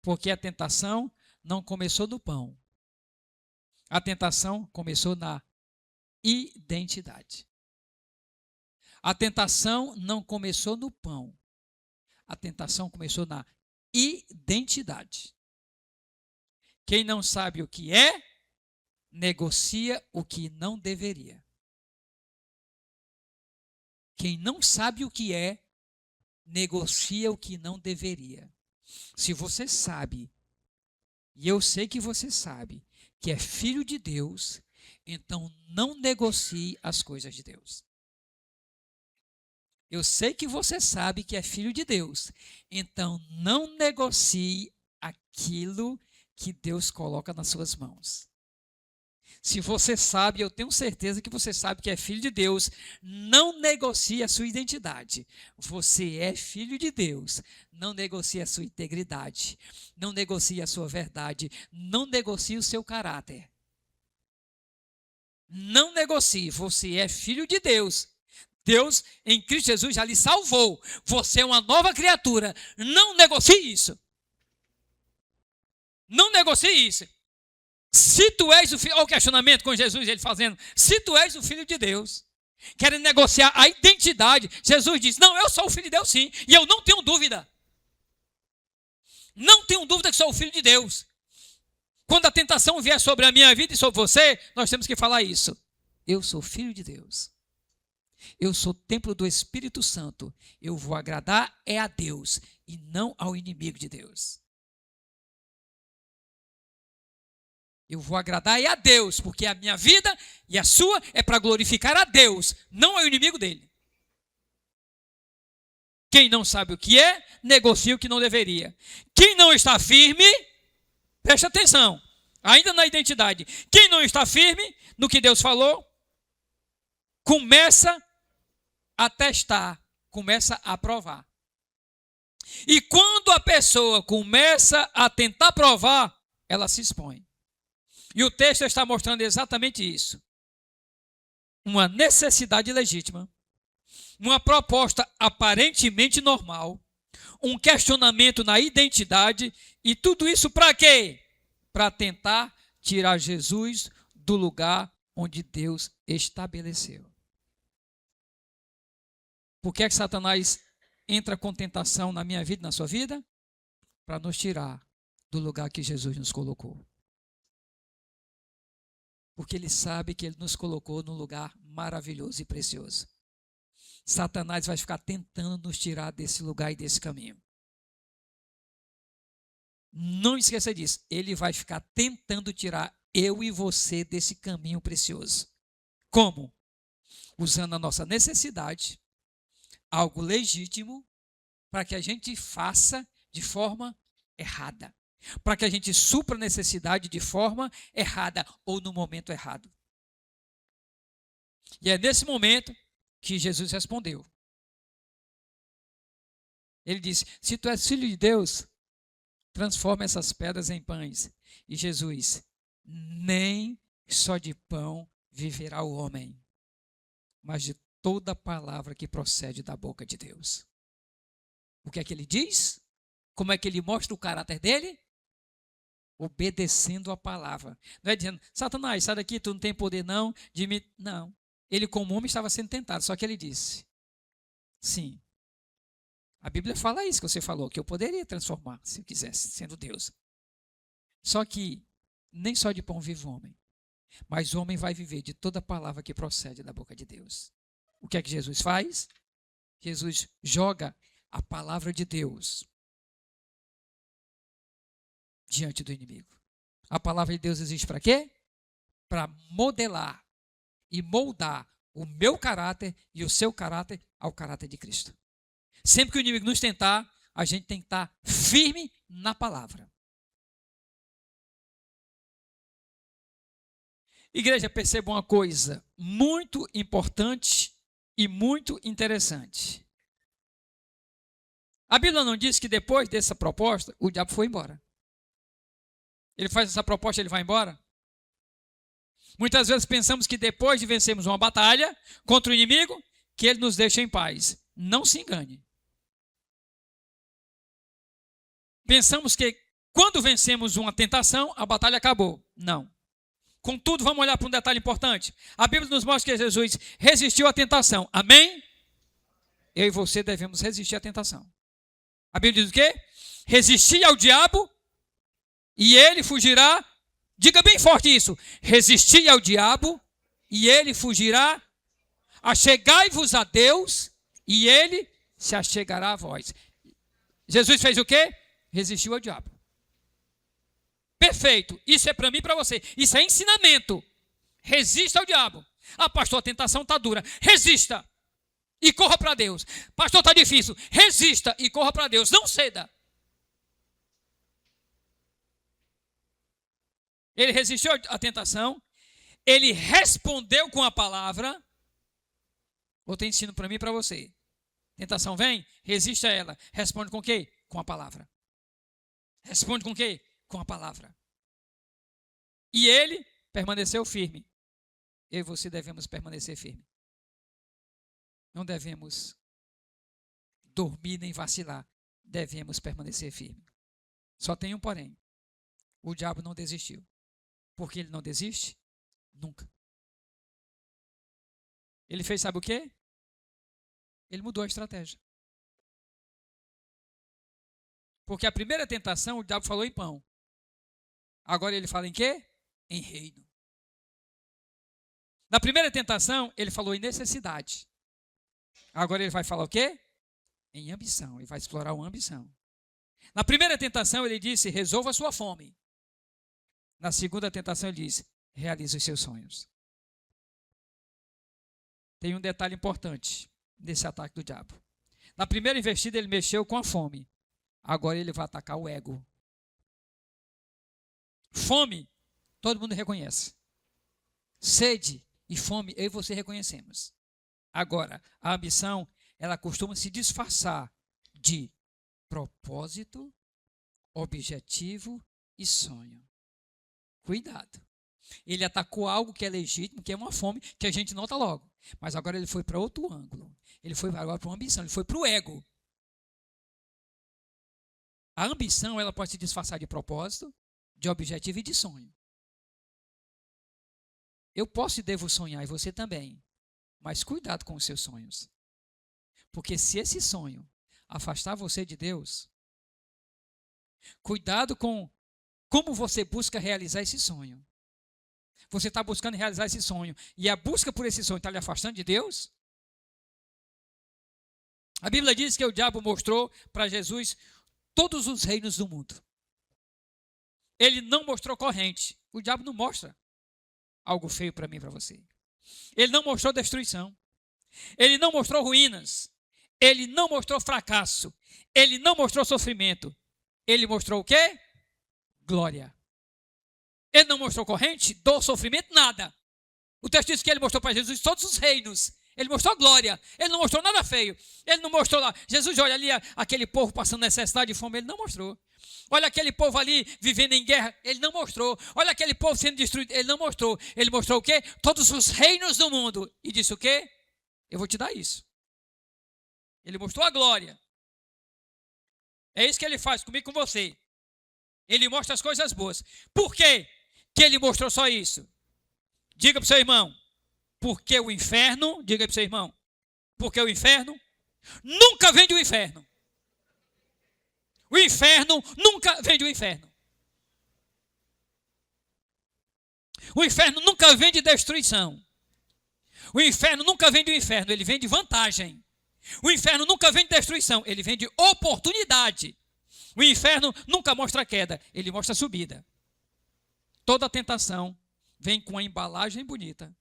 Porque a tentação não começou no pão. A tentação começou na identidade. A tentação não começou no pão. A tentação começou na identidade. Quem não sabe o que é, negocia o que não deveria. Quem não sabe o que é, negocia o que não deveria. Se você sabe, e eu sei que você sabe, que é filho de Deus, então não negocie as coisas de Deus. Eu sei que você sabe que é filho de Deus, então não negocie aquilo que Deus coloca nas suas mãos. Se você sabe, eu tenho certeza que você sabe que é filho de Deus, não negocie a sua identidade. Você é filho de Deus, não negocie a sua integridade, não negocie a sua verdade, não negocie o seu caráter. Não negocie, você é filho de Deus. Deus, em Cristo Jesus, já lhe salvou. Você é uma nova criatura. Não negocie isso. Não negocie isso. Se tu és o filho, olha o questionamento com Jesus, ele fazendo, se tu és o filho de Deus, querendo negociar a identidade, Jesus diz, não, eu sou o filho de Deus sim, e eu não tenho dúvida. Não tenho dúvida que sou o filho de Deus. Quando a tentação vier sobre a minha vida e sobre você, nós temos que falar isso. Eu sou filho de Deus. Eu sou templo do Espírito Santo. Eu vou agradar a Deus e não ao inimigo de Deus. Eu vou agradar a Deus, porque a minha vida e a sua é para glorificar a Deus, não ao inimigo dele. Quem não sabe o que é, negocia o que não deveria. Quem não está firme, preste atenção, ainda na identidade. Quem não está firme no que Deus falou, começa a testar, começa a provar. E quando a pessoa começa a tentar provar, ela se expõe. E o texto está mostrando exatamente isso. Uma necessidade legítima, uma proposta aparentemente normal, um questionamento na identidade, e tudo isso para quê? Para tentar tirar Jesus do lugar onde Deus estabeleceu. Por que é que Satanás entra com tentação na minha vida e na sua vida? Para nos tirar do lugar que Jesus nos colocou. Porque ele sabe que ele nos colocou num lugar maravilhoso e precioso. Satanás vai ficar tentando nos tirar desse lugar e desse caminho. Não esqueça disso. Ele vai ficar tentando tirar eu e você desse caminho precioso. Como? Usando a nossa necessidade, algo legítimo, para que a gente faça de forma errada. Para que a gente supra a necessidade de forma errada ou no momento errado. E é nesse momento que Jesus respondeu. Ele disse, se tu és filho de Deus, transforma essas pedras em pães. E Jesus, nem só de pão viverá o homem, mas de toda palavra que procede da boca de Deus. O que é que ele diz? Como é que ele mostra o caráter dele? Obedecendo a palavra. Não é dizendo, Satanás, sai daqui, tu não tem poder não de me... Não. Ele como homem estava sendo tentado, só que ele disse, Sim. A Bíblia fala isso que você falou, que eu poderia transformar, se eu quisesse, sendo Deus. Só que nem só de pão vive o homem, mas o homem vai viver de toda palavra que procede da boca de Deus. O que é que Jesus faz? Jesus joga a palavra de Deus diante do inimigo. A palavra de Deus existe para quê? Para modelar e moldar o meu caráter e o seu caráter ao caráter de Cristo. Sempre que o inimigo nos tentar, a gente tem que estar firme na palavra. Igreja, perceba uma coisa muito importante e muito interessante. A Bíblia não diz que depois dessa proposta, o diabo foi embora. Ele faz essa proposta, ele vai embora? Muitas vezes pensamos que depois de vencermos uma batalha contra o inimigo, que ele nos deixa em paz. Não se engane. Pensamos que quando vencemos uma tentação, a batalha acabou. Não. Contudo, vamos olhar para um detalhe importante. A Bíblia nos mostra que Jesus resistiu à tentação. Amém? Eu e você devemos resistir à tentação. A Bíblia diz o quê? Resistir ao diabo e ele fugirá. Diga bem forte isso. Resistir ao diabo e ele fugirá. Achegai-vos a Deus e ele se achegará a vós. Jesus fez o quê? Resistiu ao diabo. Perfeito. Isso é para mim e para você. Isso é ensinamento. Resista ao diabo. Ah, pastor, a tentação está dura. Resista e corra para Deus. Pastor, está difícil. Resista e corra para Deus. Não ceda. Ele resistiu à tentação. Ele respondeu com a palavra. Outro ensino para mim e para você. Tentação vem, resiste a ela. Responde com o quê? Com a palavra. Responde com o quê? Com a palavra. E ele permaneceu firme. Eu e você devemos permanecer firme. Não devemos dormir nem vacilar. Devemos permanecer firme. Só tem um porém. O diabo não desistiu. Porque ele não desiste? Nunca. Ele fez, sabe o quê? Ele mudou a estratégia. Porque a primeira tentação, o diabo falou em pão. Agora ele fala em quê? Em reino. Na primeira tentação, ele falou em necessidade. Agora ele vai falar o quê? Em ambição. Ele vai explorar uma ambição. Na primeira tentação, ele disse, resolva a sua fome. Na segunda tentação, ele disse, realize os seus sonhos. Tem um detalhe importante nesse ataque do diabo. Na primeira investida, ele mexeu com a fome. Agora ele vai atacar o ego. Fome, todo mundo reconhece. Sede e fome, eu e você reconhecemos. Agora, a ambição, ela costuma se disfarçar de propósito, objetivo e sonho. Cuidado. Ele atacou algo que é legítimo, que é uma fome, que a gente nota logo. Mas agora ele foi para outro ângulo. Ele foi agora para uma ambição, ele foi para o ego. A ambição, ela pode se disfarçar de propósito, de objetivo e de sonho. Eu posso e devo sonhar, e você também. Mas cuidado com os seus sonhos. Porque se esse sonho afastar você de Deus, cuidado com como você busca realizar esse sonho. Você está buscando realizar esse sonho e a busca por esse sonho está lhe afastando de Deus? A Bíblia diz que o diabo mostrou para Jesus todos os reinos do mundo. Ele não mostrou corrente. O diabo não mostra algo feio para mim e para você. Ele não mostrou destruição. Ele não mostrou ruínas. Ele não mostrou fracasso. Ele não mostrou sofrimento. Ele mostrou o quê? Glória. Ele não mostrou corrente, dor, sofrimento, nada. O texto diz que ele mostrou para Jesus todos os reinos. Ele mostrou glória. Ele não mostrou nada feio. Ele não mostrou lá. Jesus, olha ali aquele povo passando necessidade e fome. Ele não mostrou. Olha aquele povo ali vivendo em guerra. Ele não mostrou. Olha aquele povo sendo destruído. Ele não mostrou. Ele mostrou o quê? Todos os reinos do mundo. E disse o quê? Eu vou te dar isso. Ele mostrou a glória. É isso que ele faz comigo e com você. Ele mostra as coisas boas. Por quê que ele mostrou só isso? Diga para o seu irmão. Porque o inferno, diga para o seu irmão. Porque o inferno nunca vem do inferno. O inferno nunca vem do inferno. O inferno nunca vem de destruição. O inferno nunca vem do inferno, ele vem de vantagem. O inferno nunca vem de destruição, ele vem de oportunidade. O inferno nunca mostra queda, ele mostra subida. Toda tentação vem com a embalagem bonita.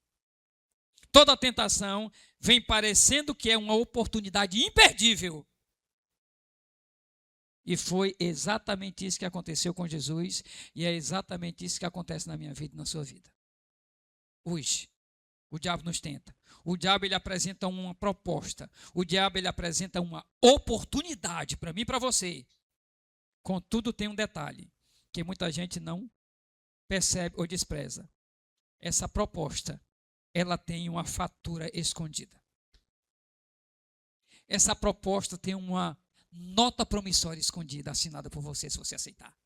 Toda tentação vem parecendo que é uma oportunidade imperdível. E foi exatamente isso que aconteceu com Jesus, e é exatamente isso que acontece na minha vida e na sua vida. Hoje, o diabo nos tenta. O diabo, ele apresenta uma proposta. O diabo, ele apresenta uma oportunidade para mim e para você. Contudo, tem um detalhe que muita gente não percebe ou despreza. Essa proposta, ela tem uma fatura escondida. Essa proposta tem uma nota promissória escondida, assinada por você, se você aceitar.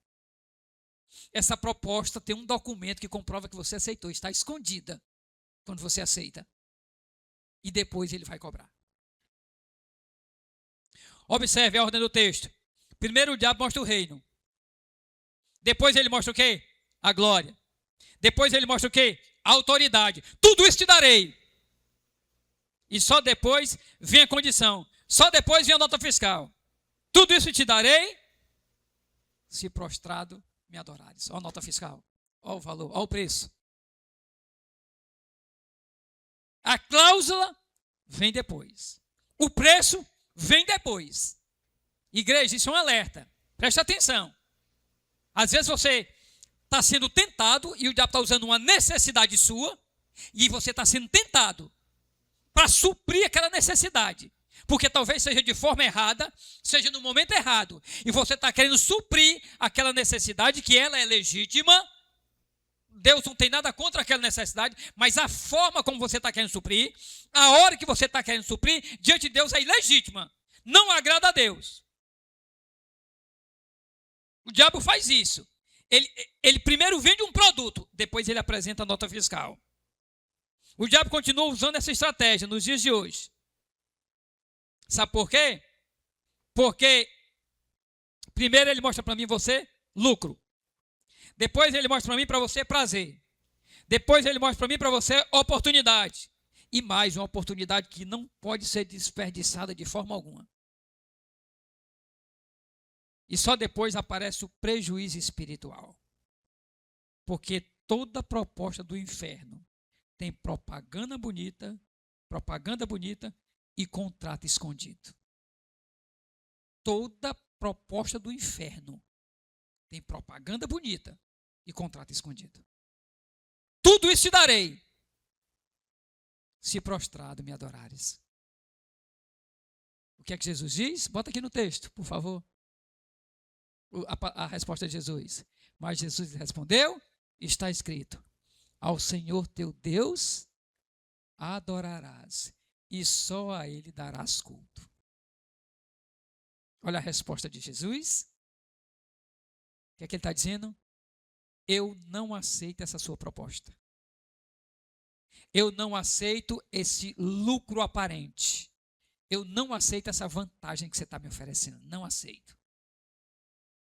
Essa proposta tem um documento que comprova que você aceitou, está escondida quando você aceita. E depois ele vai cobrar. Observe a ordem do texto. Primeiro o diabo mostra o reino. Depois ele mostra o quê? A glória. Depois ele mostra o quê? A autoridade. Tudo isso te darei. E só depois vem a condição. Só depois vem a nota fiscal. Tudo isso te darei, se prostrado me adorares. Olha a nota fiscal. Olha o valor, olha o preço. A cláusula vem depois. O preço vem depois. Igreja, isso é um alerta. Preste atenção. Às vezes você está sendo tentado e o diabo está usando uma necessidade sua e você está sendo tentado para suprir aquela necessidade. Porque talvez seja de forma errada, seja no momento errado. E você está querendo suprir aquela necessidade, que ela é legítima. Deus não tem nada contra aquela necessidade, mas a forma como você está querendo suprir, a hora que você está querendo suprir, diante de Deus é ilegítima. Não agrada a Deus. O diabo faz isso. Ele primeiro vende um produto, depois ele apresenta a nota fiscal. O diabo continua usando essa estratégia nos dias de hoje. Sabe por quê? Porque primeiro ele mostra para mim e você lucro. Depois ele mostra para mim e para você prazer. Depois ele mostra para mim e para você oportunidade. E mais uma oportunidade que não pode ser desperdiçada de forma alguma. E só depois aparece o prejuízo espiritual. Porque toda proposta do inferno tem propaganda bonita e contrato escondido. Toda proposta do inferno tem propaganda bonita e contrato escondido. Tudo isso te darei, se prostrado me adorares. O que é que Jesus diz? Bota aqui no texto, por favor. A resposta de Jesus. Mas Jesus respondeu, está escrito, ao Senhor teu Deus adorarás, e só a ele darás culto. Olha a resposta de Jesus. O que é que ele está dizendo? Eu não aceito essa sua proposta. Eu não aceito esse lucro aparente. Eu não aceito essa vantagem que você está me oferecendo. Não aceito.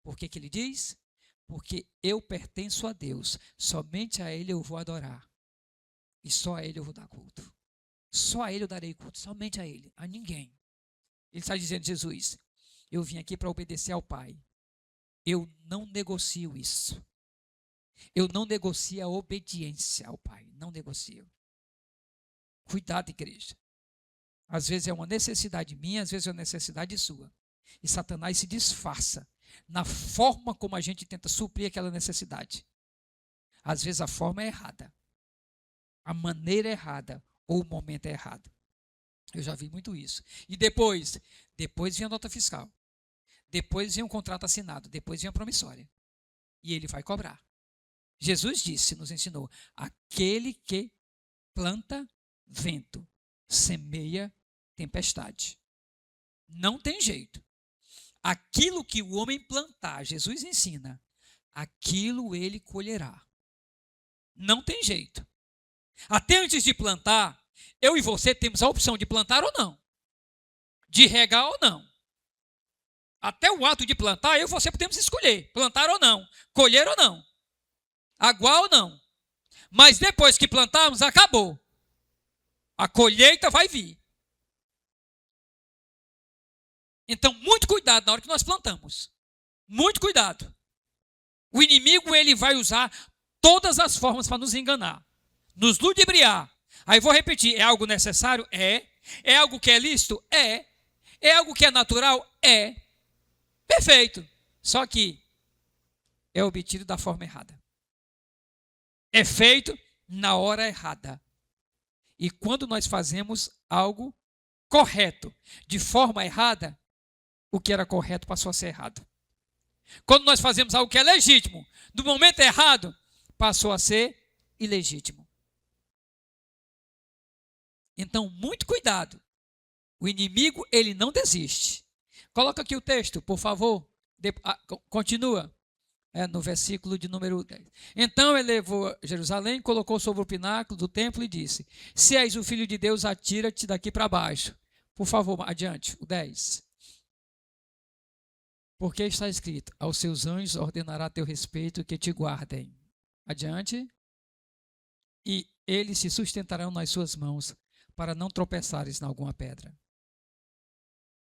Por que ele diz? Porque eu pertenço a Deus. Somente a ele eu vou adorar. E só a ele eu vou dar culto. Só a ele eu darei culto. Somente a ele. A ninguém. Ele está dizendo, Jesus, eu vim aqui para obedecer ao Pai. Eu não negocio isso. Eu não negocio a obediência ao Pai. Não negocio. Cuidado, igreja. Às vezes é uma necessidade minha, às vezes é uma necessidade sua. E Satanás se disfarça na forma como a gente tenta suprir aquela necessidade. Às vezes a forma é errada. A maneira é errada. Ou o momento é errado. Eu já vi muito isso. E depois vem a nota fiscal. Depois vem um contrato assinado. Depois vem a promissória. E ele vai cobrar. Jesus disse, nos ensinou, aquele que planta vento, semeia tempestade. Não tem jeito. Aquilo que o homem plantar, Jesus ensina, aquilo ele colherá. Não tem jeito. Até antes de plantar, eu e você temos a opção de plantar ou não. de regar ou não. Até o ato de plantar, eu e você podemos escolher, plantar ou não, colher ou não, aguar ou não. Mas depois que plantarmos, acabou. A colheita vai vir. Então, muito cuidado na hora que nós plantamos. Muito cuidado. O inimigo, ele vai usar todas as formas para nos enganar, nos ludibriar. Aí vou repetir, é algo necessário? É. É algo que é lícito? É. É algo que é natural? É. Perfeito. Só que é obtido da forma errada. É feito na hora errada. E quando nós fazemos algo correto de forma errada, o que era correto passou a ser errado. Quando nós fazemos algo que é legítimo, no momento errado, passou a ser ilegítimo. Então, muito cuidado. O inimigo, ele não desiste. Coloca aqui o texto, por favor. Continua. No versículo de número 10. Então ele levou Jerusalém, colocou sobre o pináculo do templo e disse: se és o filho de Deus, atira-te daqui para baixo. Por favor, adiante, o 10. Porque está escrito: aos seus anjos ordenará a teu respeito que te guardem. Adiante. E eles se sustentarão nas suas mãos, para não tropeçares em alguma pedra.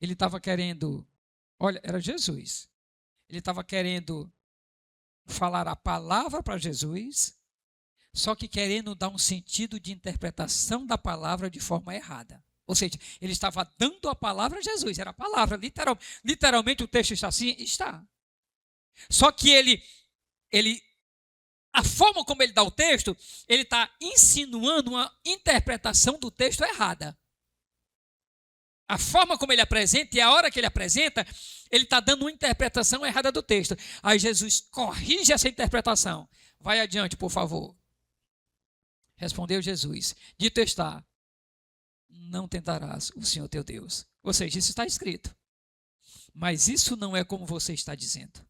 Ele estava querendo, olha, era Jesus. Ele estava querendo falar a palavra para Jesus, só que querendo dar um sentido de interpretação da palavra de forma errada. Ou seja, ele estava dando a palavra a Jesus, era a palavra, literalmente o texto está assim? Está. Só que a forma como ele dá o texto, ele está insinuando uma interpretação do texto errada. A forma como ele apresenta e a hora que ele apresenta, ele está dando uma interpretação errada do texto. Aí Jesus corrige essa interpretação. Vai adiante, por favor. Respondeu Jesus: dito está, não tentarás o Senhor teu Deus. Ou seja, isso está escrito. Mas isso não é como você está dizendo.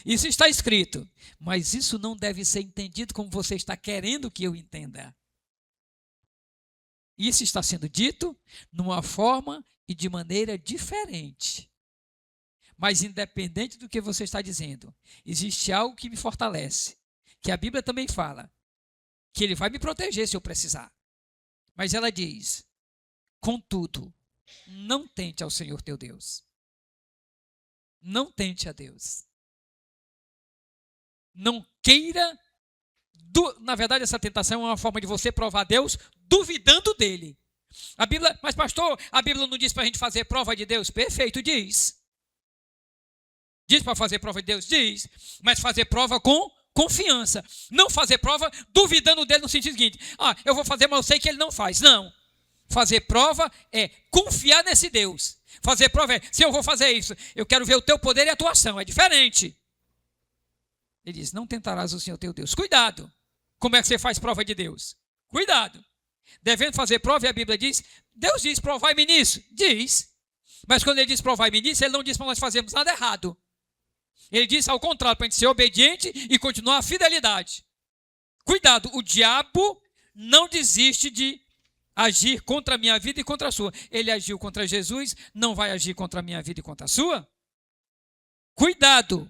Isso está escrito, mas isso não deve ser entendido como você está querendo que eu entenda. Isso está sendo dito numa forma e de maneira diferente. Mas independente do que você está dizendo, existe algo que me fortalece, que a Bíblia também fala, que ele vai me proteger se eu precisar. Mas ela diz: contudo, não tente ao Senhor teu Deus. Não tente a Deus. Não queira. Na verdade, essa tentação é uma forma de você provar Deus duvidando dele. A Bíblia, mas pastor, a Bíblia não diz para a gente fazer prova de Deus? Perfeito, diz. Diz para fazer prova de Deus? Diz. Mas fazer prova com confiança. Não fazer prova duvidando dele no sentido seguinte: eu vou fazer, mas eu sei que ele não faz. Não. Fazer prova é confiar nesse Deus. Fazer prova é: se eu vou fazer isso, eu quero ver o teu poder e a tua ação. É diferente. Ele diz: não tentarás o Senhor teu Deus. Cuidado. Como é que você faz prova de Deus? Cuidado. Devendo fazer prova, e a Bíblia diz, Deus diz: provai-me nisso. Diz. Mas quando ele diz provai-me nisso, ele não diz para nós fazermos nada errado. Ele diz ao contrário, para a gente ser obediente e continuar a fidelidade. Cuidado, o diabo não desiste de agir contra a minha vida e contra a sua. Ele agiu contra Jesus, não vai agir contra a minha vida e contra a sua? Cuidado.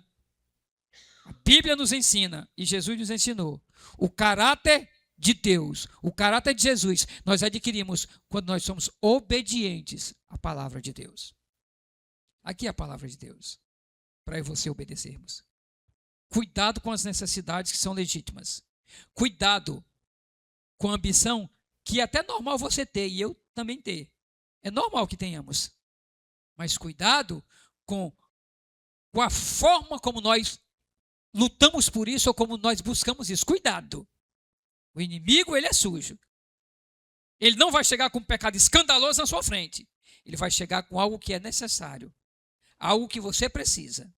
A Bíblia nos ensina, e Jesus nos ensinou, o caráter de Deus, o caráter de Jesus, nós adquirimos quando nós somos obedientes à palavra de Deus. Aqui é a palavra de Deus, para eu e você obedecermos. Cuidado com as necessidades que são legítimas. Cuidado com a ambição que é até normal você ter, e eu também ter. É normal que tenhamos. Mas cuidado com a forma como nós lutamos por isso ou como nós buscamos isso. Cuidado. O inimigo, ele é sujo. Ele não vai chegar com um pecado escandaloso na sua frente. Ele vai chegar com algo que é necessário. Algo que você precisa.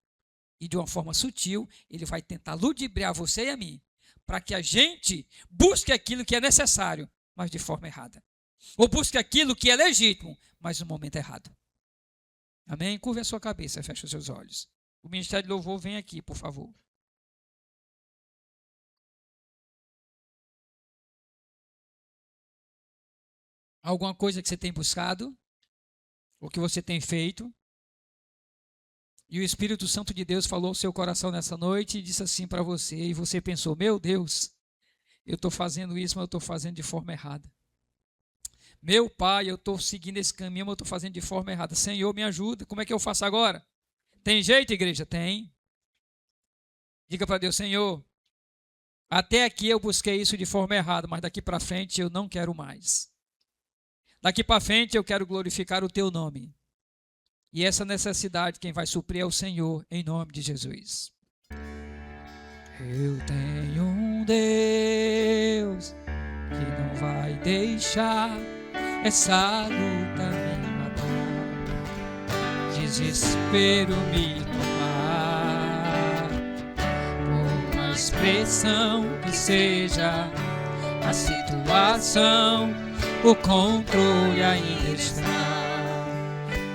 E de uma forma sutil, ele vai tentar ludibriar você e a mim, para que a gente busque aquilo que é necessário, mas de forma errada. Ou busque aquilo que é legítimo, mas no momento errado. Amém? Curve a sua cabeça, feche os seus olhos. O Ministério de Louvor vem aqui, por favor. Alguma coisa que você tem buscado? o que você tem feito. E o Espírito Santo de Deus falou ao seu coração nessa noite e disse assim para você. E você pensou, meu Deus, eu estou fazendo isso, mas eu estou fazendo de forma errada. Meu Pai, eu estou seguindo esse caminho, mas eu estou fazendo de forma errada. Senhor, me ajuda. Como é que eu faço agora? Tem jeito, igreja? Tem. Diga para Deus, Senhor, até aqui eu busquei isso de forma errada, mas daqui para frente eu não quero mais. Daqui para frente eu quero glorificar o teu nome. E essa necessidade quem vai suprir é o Senhor, em nome de Jesus. Eu tenho um Deus que não vai deixar essa luta me matar, desespero me tomar, por mais pressão que seja a situação, o controle ainda está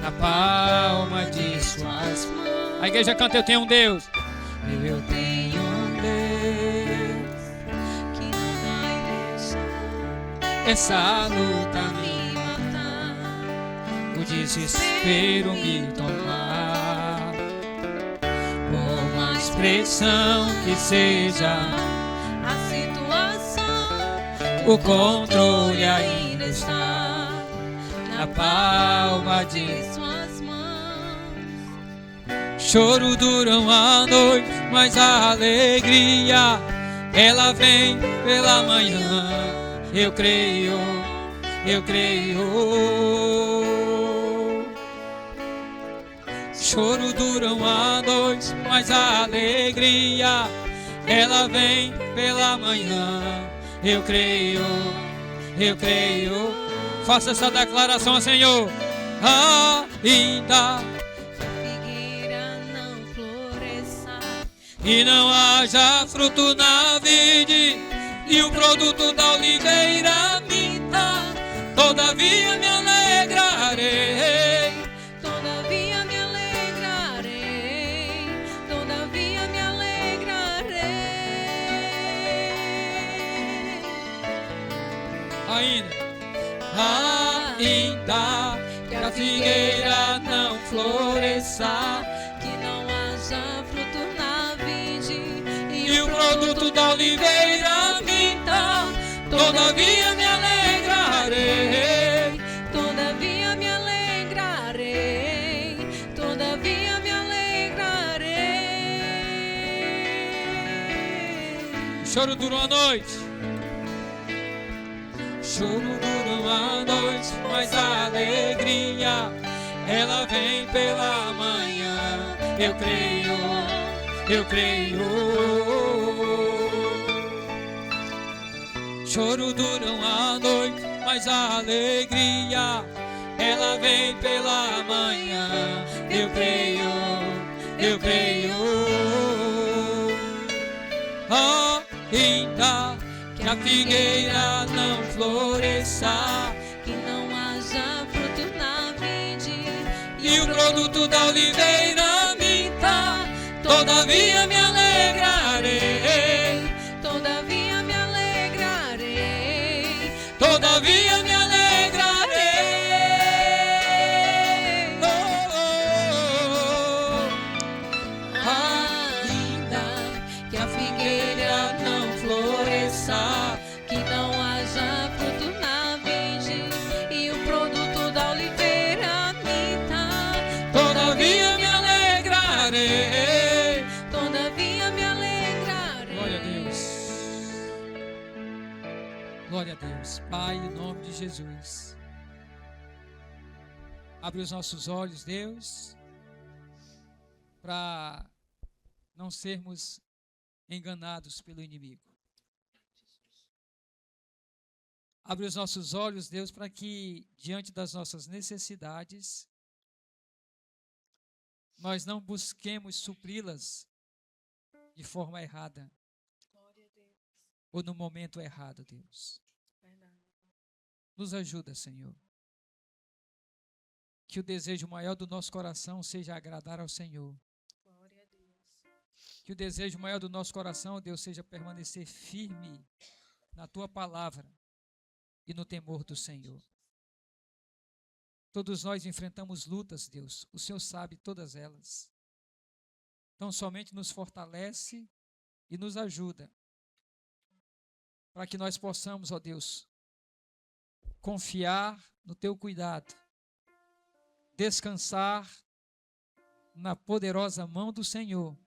na palma de suas mãos. A igreja canta, eu tenho um Deus. Eu tenho um Deus que não vai deixar essa luta me matar, o desespero me tomar, por mais pressão que seja a situação, o controle ainda está na palma de suas mãos. choro dura uma noite, mas a alegria ela vem pela manhã. Eu creio, eu creio. Choro dura uma noite, mas a alegria ela vem pela manhã. Eu creio, eu creio. Faça essa declaração, Senhor. Ainda Figueira não floresça e não haja fruto na vide, e o produto da oliveira minta, todavia me alegrarei. Todavia me alegrarei, todavia me alegrarei. Ainda que a figueira não floresça Que não haja fruto na vide e o produto da oliveira minta, todavia me alegrarei. Todavia me alegrarei, todavia me alegrarei. Choro dura uma noite, choro dura uma noite, mas a alegria ela vem pela manhã. Eu creio, eu creio. Choro dura uma noite, mas a alegria ela vem pela manhã. Eu creio, eu creio. Ainda que a figueira não floresça Que não haja fruto na vide e o produto da oliveira minta, todavia me alegrarei. Todavia me alegrarei, Todavia me alegrarei. Oh, oh, oh. ainda que a figueira não floresça, que não haja fruto na vide e o produto da oliveira minta, Todavia me alegrarei. todavia me alegrarei. Glória a Deus. Glória a Deus. Pai, em nome de Jesus. Abre os nossos olhos, Deus, para não sermos enganados pelo inimigo. Abre os nossos olhos, Deus, para que, diante das nossas necessidades, nós não busquemos supri-las de forma errada ou no momento errado, Deus. Nos ajuda, Senhor. Que o desejo maior do nosso coração seja agradar ao Senhor. Que o desejo maior do nosso coração, Deus, seja permanecer firme na Tua palavra e no temor do Senhor. Todos nós enfrentamos lutas, Deus. O Senhor sabe todas elas. Então, somente nos fortalece e nos ajuda para que nós possamos, ó Deus, confiar no Teu cuidado, descansar na poderosa mão do Senhor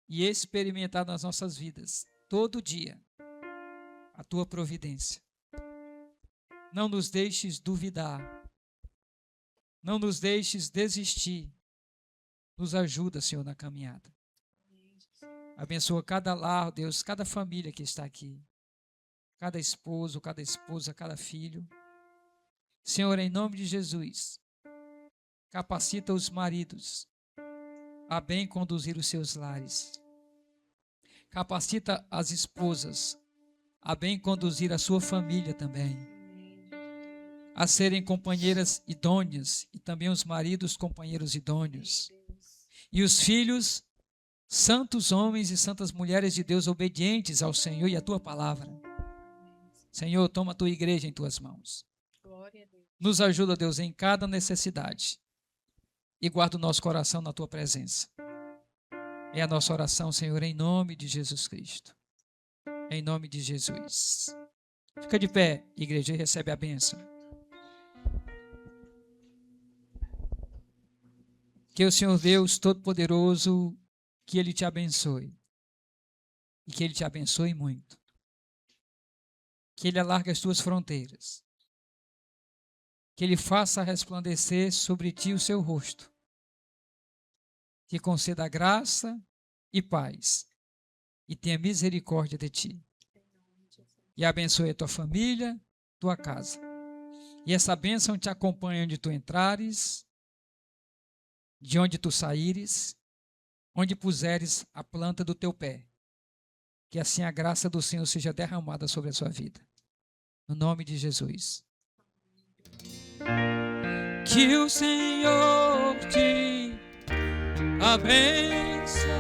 e experimentar nas nossas vidas, todo dia, a Tua providência. Não nos deixes duvidar, não nos deixes desistir, nos ajuda, Senhor, na caminhada. Abençoa cada lar, Deus, cada família que está aqui, cada esposo, cada esposa, cada filho. Senhor, em nome de Jesus, capacita os maridos a bem conduzir os seus lares. Capacita as esposas a bem conduzir a sua família também, a serem companheiras idôneas, e também os maridos companheiros idôneos. E os filhos, santos homens e santas mulheres de Deus, obedientes ao Senhor e à Tua palavra. Senhor, toma a Tua igreja em Tuas mãos. Nos ajuda, Deus, em cada necessidade. E guarda o nosso coração na Tua presença. É a nossa oração, Senhor, em nome de Jesus Cristo. Em nome de Jesus. Fica de pé, igreja, e recebe a bênção. Que o Senhor Deus Todo-Poderoso, que Ele te abençoe. E que Ele te abençoe muito. Que Ele alargue as tuas fronteiras. Que Ele faça resplandecer sobre ti o seu rosto. Que conceda graça e paz. E tenha misericórdia de ti. E abençoe a tua família, tua casa. E essa bênção te acompanhe onde tu entrares, de onde tu saíres, onde puseres a planta do teu pé. Que assim a graça do Senhor seja derramada sobre a sua vida. No nome de Jesus. Que o Senhor te abençoe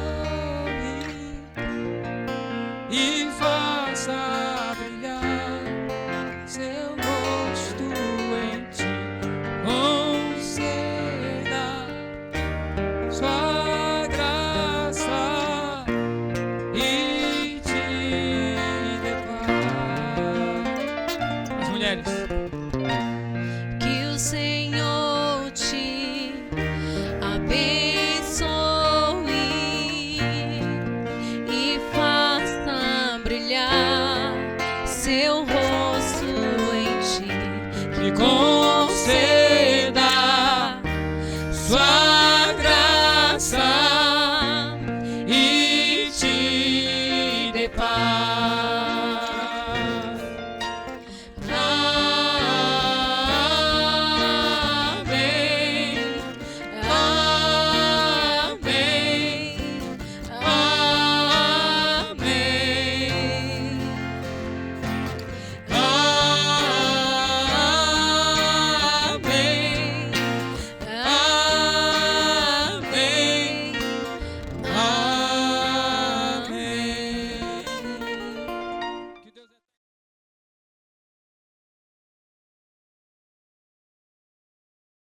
e faça brilhar seu rosto em ti. Conceda sua graça e te dê paz. As mulheres. Que o Senhor te abençoe e faça brilhar seu rosto em ti. Que